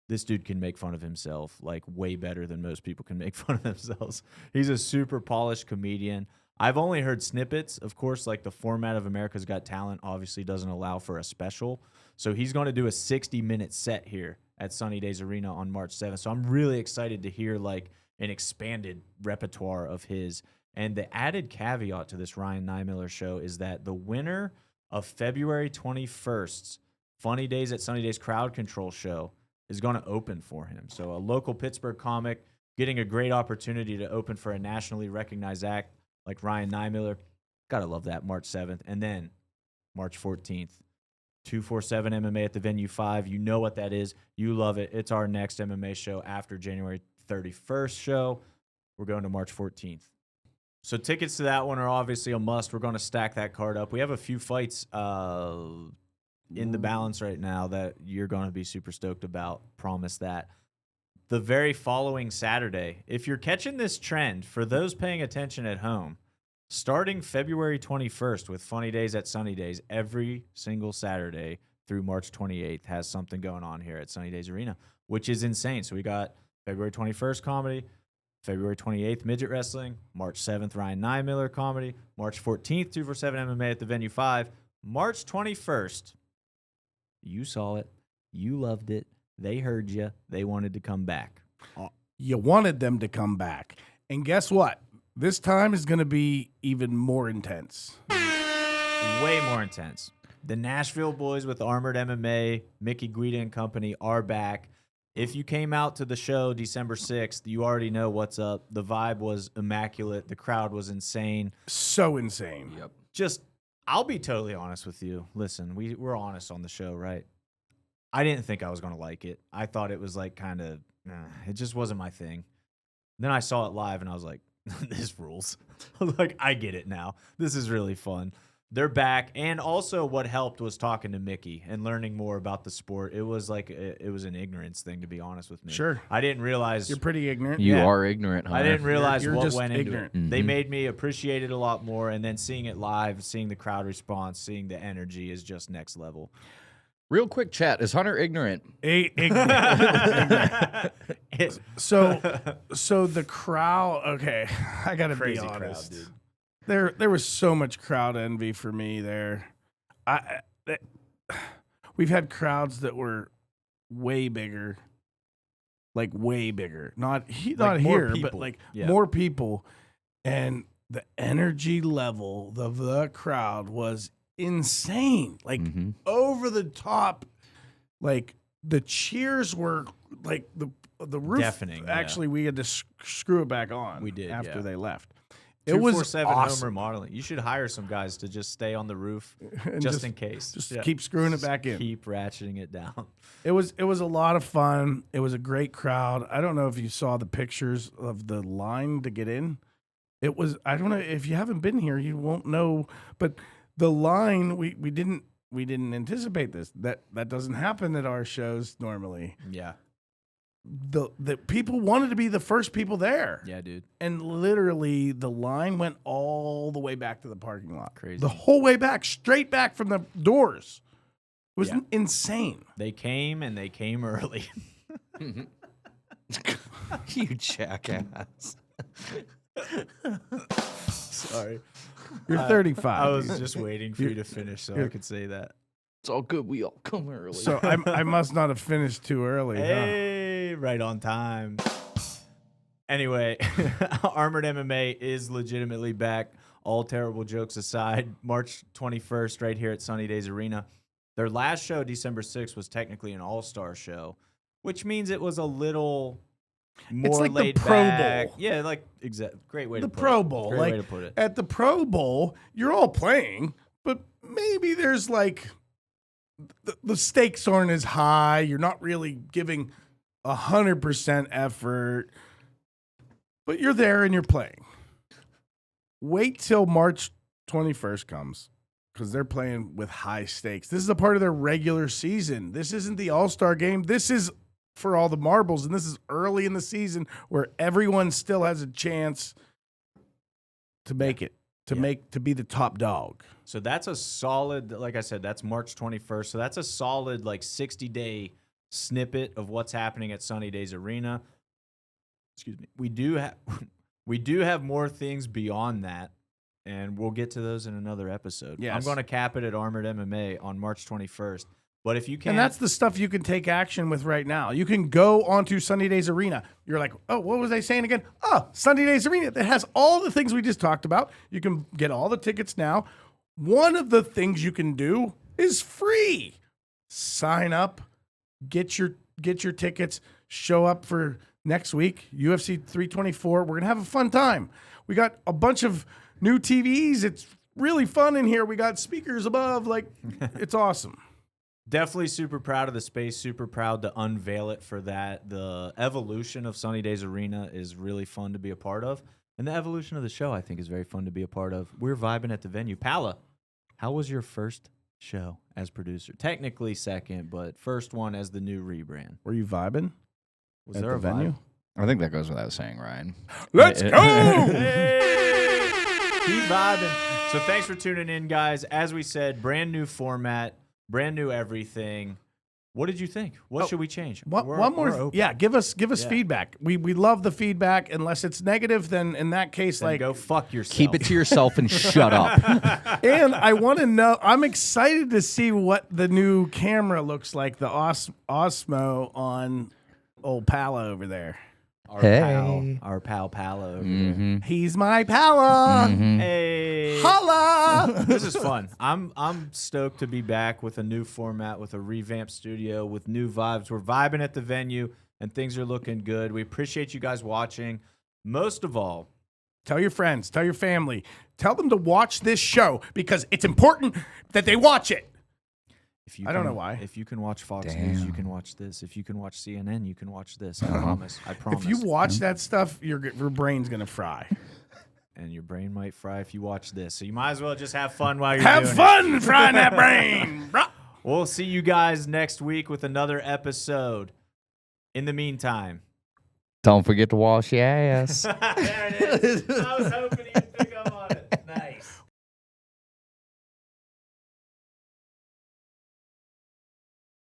This dude can make fun of himself like way better than most people can make fun of themselves. He's a super polished comedian. I've only heard snippets. Of course, like the format of America's Got Talent obviously doesn't allow for a special. So he's going to do a 60-minute set here at Sunny Days Arena on March 7th. So I'm really excited to hear like an expanded repertoire of his. And the added caveat to this Ryan Nymiller show is that the winner of February 21st's Funny Days at Sunny Days crowd control show is going to open for him. So a local Pittsburgh comic getting a great opportunity to open for a nationally recognized act like Ryan Nymiller. Gotta love that, March 7th. And then March 14th, 247 MMA at the Venue 5. You know what that is. You love it. It's our next MMA show after January 31st show. We're going to March 14th. So tickets to that one are obviously a must. We're going to stack that card up. We have a few fights in the balance right now that you're going to be super stoked about. Promise that. The very following Saturday, if you're catching this trend, for those paying attention at home, starting February 21st with Funny Days at Sunny Days, every single Saturday through March 28th has something going on here at Sunny Days Arena, which is insane. So we got February 21st comedy, February 28th midget wrestling, March 7th Ryan Nymiller comedy, March 14th 247 MMA at the Venue 5, March 21st You saw it. You loved it. They heard you. They wanted to come back. You wanted them to come back. And guess what? This time is going to be even more intense. Way more intense. The Nashville boys with Armored MMA, Mickey Guida and company are back. If you came out to the show December 6th, you already know what's up. The vibe was immaculate. The crowd was insane. So insane. Yep. Just, I'll be totally honest with you. Listen, we're honest on the show, right? I didn't think I was going to like it. I thought it was like kind of, it just wasn't my thing. Then I saw it live and I was like, this rules. Like, I get it now. This is really fun. They're back. And also what helped was talking to Mickey and learning more about the sport. It was like, it was an ignorance thing, to be honest with me. Sure. I didn't realize. You're pretty ignorant. You Yeah. are ignorant, huh? I didn't realize You're what just went ignorant. into it. They Mhm. made me appreciate it a lot more. And then seeing it live, seeing the crowd response, seeing the energy is just next level. Real quick chat. Is Hunter ignorant? Ignorant. So the crowd, okay, I got to be Crazy honest. crowd, dude. There was so much crowd envy for me there. We've had crowds that were way bigger, like way bigger. Not more here, but people. like Yeah. more people, and the energy level of the crowd was insane. Like Mhm. over the top. Like the cheers were like the roof. Deafening, yeah. Actually, we had to screw it back on. We did, after yeah. they left. It was 247 awesome. home remodeling. You should hire some guys to just stay on the roof And just in case. Just Yeah. keep screwing it back in. Keep ratcheting it down. It was a lot of fun. It was a great crowd. I don't know if you saw the pictures of the line to get in. It was, I don't know if you haven't been here, you won't know. But the line, we didn't anticipate this. That doesn't happen at our shows normally. Yeah. The people wanted to be the first people there. Yeah, dude. And literally the line went all the way back to the parking lot. Crazy. The whole way back, straight back from the doors. It was Yeah. insane. They came and they came early. You jackass. Sorry. You're 35. I was just waiting for you to finish so I you're- could say that. It's all good. We all come early. So I must not have finished too early. Hey, right on time. Anyway, Armored MMA is legitimately back. All terrible jokes aside, March 21st, right here at Sunny Days Arena. Their last show, December 6th, was technically an all-star show, which means it was a little more like the laid Pro back. Bowl. Yeah, like great way The to put Pro it. Bowl, Great like way to put it. At the Pro Bowl, you're all playing, but maybe there's like the stakes aren't as high. You're not really giving 100% effort, but you're there and you're playing. Wait till March 21st comes because they're playing with high stakes. This is a part of their regular season. This isn't the All-Star game. This is for all the marbles, and this is early in the season where everyone still has a chance to make it, to be the top dog. So that's a solid, like I said, that's March 21st. So that's a solid, like, 60-day snippet of what's happening at Sunny Days Arena. Excuse me. We do have more things beyond that, and we'll get to those in another episode. Yes. I'm going to cap it at Armored MMA on March 21st. But if you can, And that's the stuff you can take action with right now. You can go onto Sunny Days Arena. You're like, oh, what was I saying again? Oh, Sunny Days Arena. That has all the things we just talked about. You can get all the tickets now. One of the things you can do is free. Sign up, get your tickets, show up for next week, UFC 324. We're going to have a fun time. We got a bunch of new TVs. It's really fun in here. We got speakers above. Like, it's awesome. definitely super proud of the space, super proud to unveil it for that. The evolution of Sunny Days Arena is really fun to be a part of. And the evolution of the show, I think, is very fun to be a part of. We're vibing at the venue. Pala, how was your first show as producer? Technically second, but first one as the new rebrand. Were you vibing Was at there the a venue? vibe? I think that goes without saying, Ryan. Let's Yeah. go! Hey! Keep vibing. So thanks for tuning in, guys. As we said, brand new format, brand new everything. What did you think? What should we change? One We're more, open. yeah. Give us Yeah. feedback. We love the feedback. Unless it's negative, then in that case, Then like, go fuck yourself. Keep it to yourself and shut up. and I want to know. I'm excited to see what the new camera looks like. The Osmo on old Pala over there. Our Hey. pal Pala over Mhm. He's my Pala. Mhm. there. Hey. Holla! This is fun. I'm stoked to be back with a new format, with a revamped studio, with new vibes. We're vibing at the venue, and things are looking good. We appreciate you guys watching. Most of all, Tell your friends, tell your family, tell them to watch this show because it's important that they watch it. if you I don't can- know why. If you can watch Fox News, you Damn. can watch this. If you can watch CNN, you can watch this. I promise. I promise. If you watch that stuff, your brain's gonna fry. And your brain might fry if you watch this. So you might as well just have fun while you're Have doing it. fun frying that brain. Bruh. We'll see you guys next week with another episode. In the meantime, Don't forget to wash your ass. there it is. I was hoping.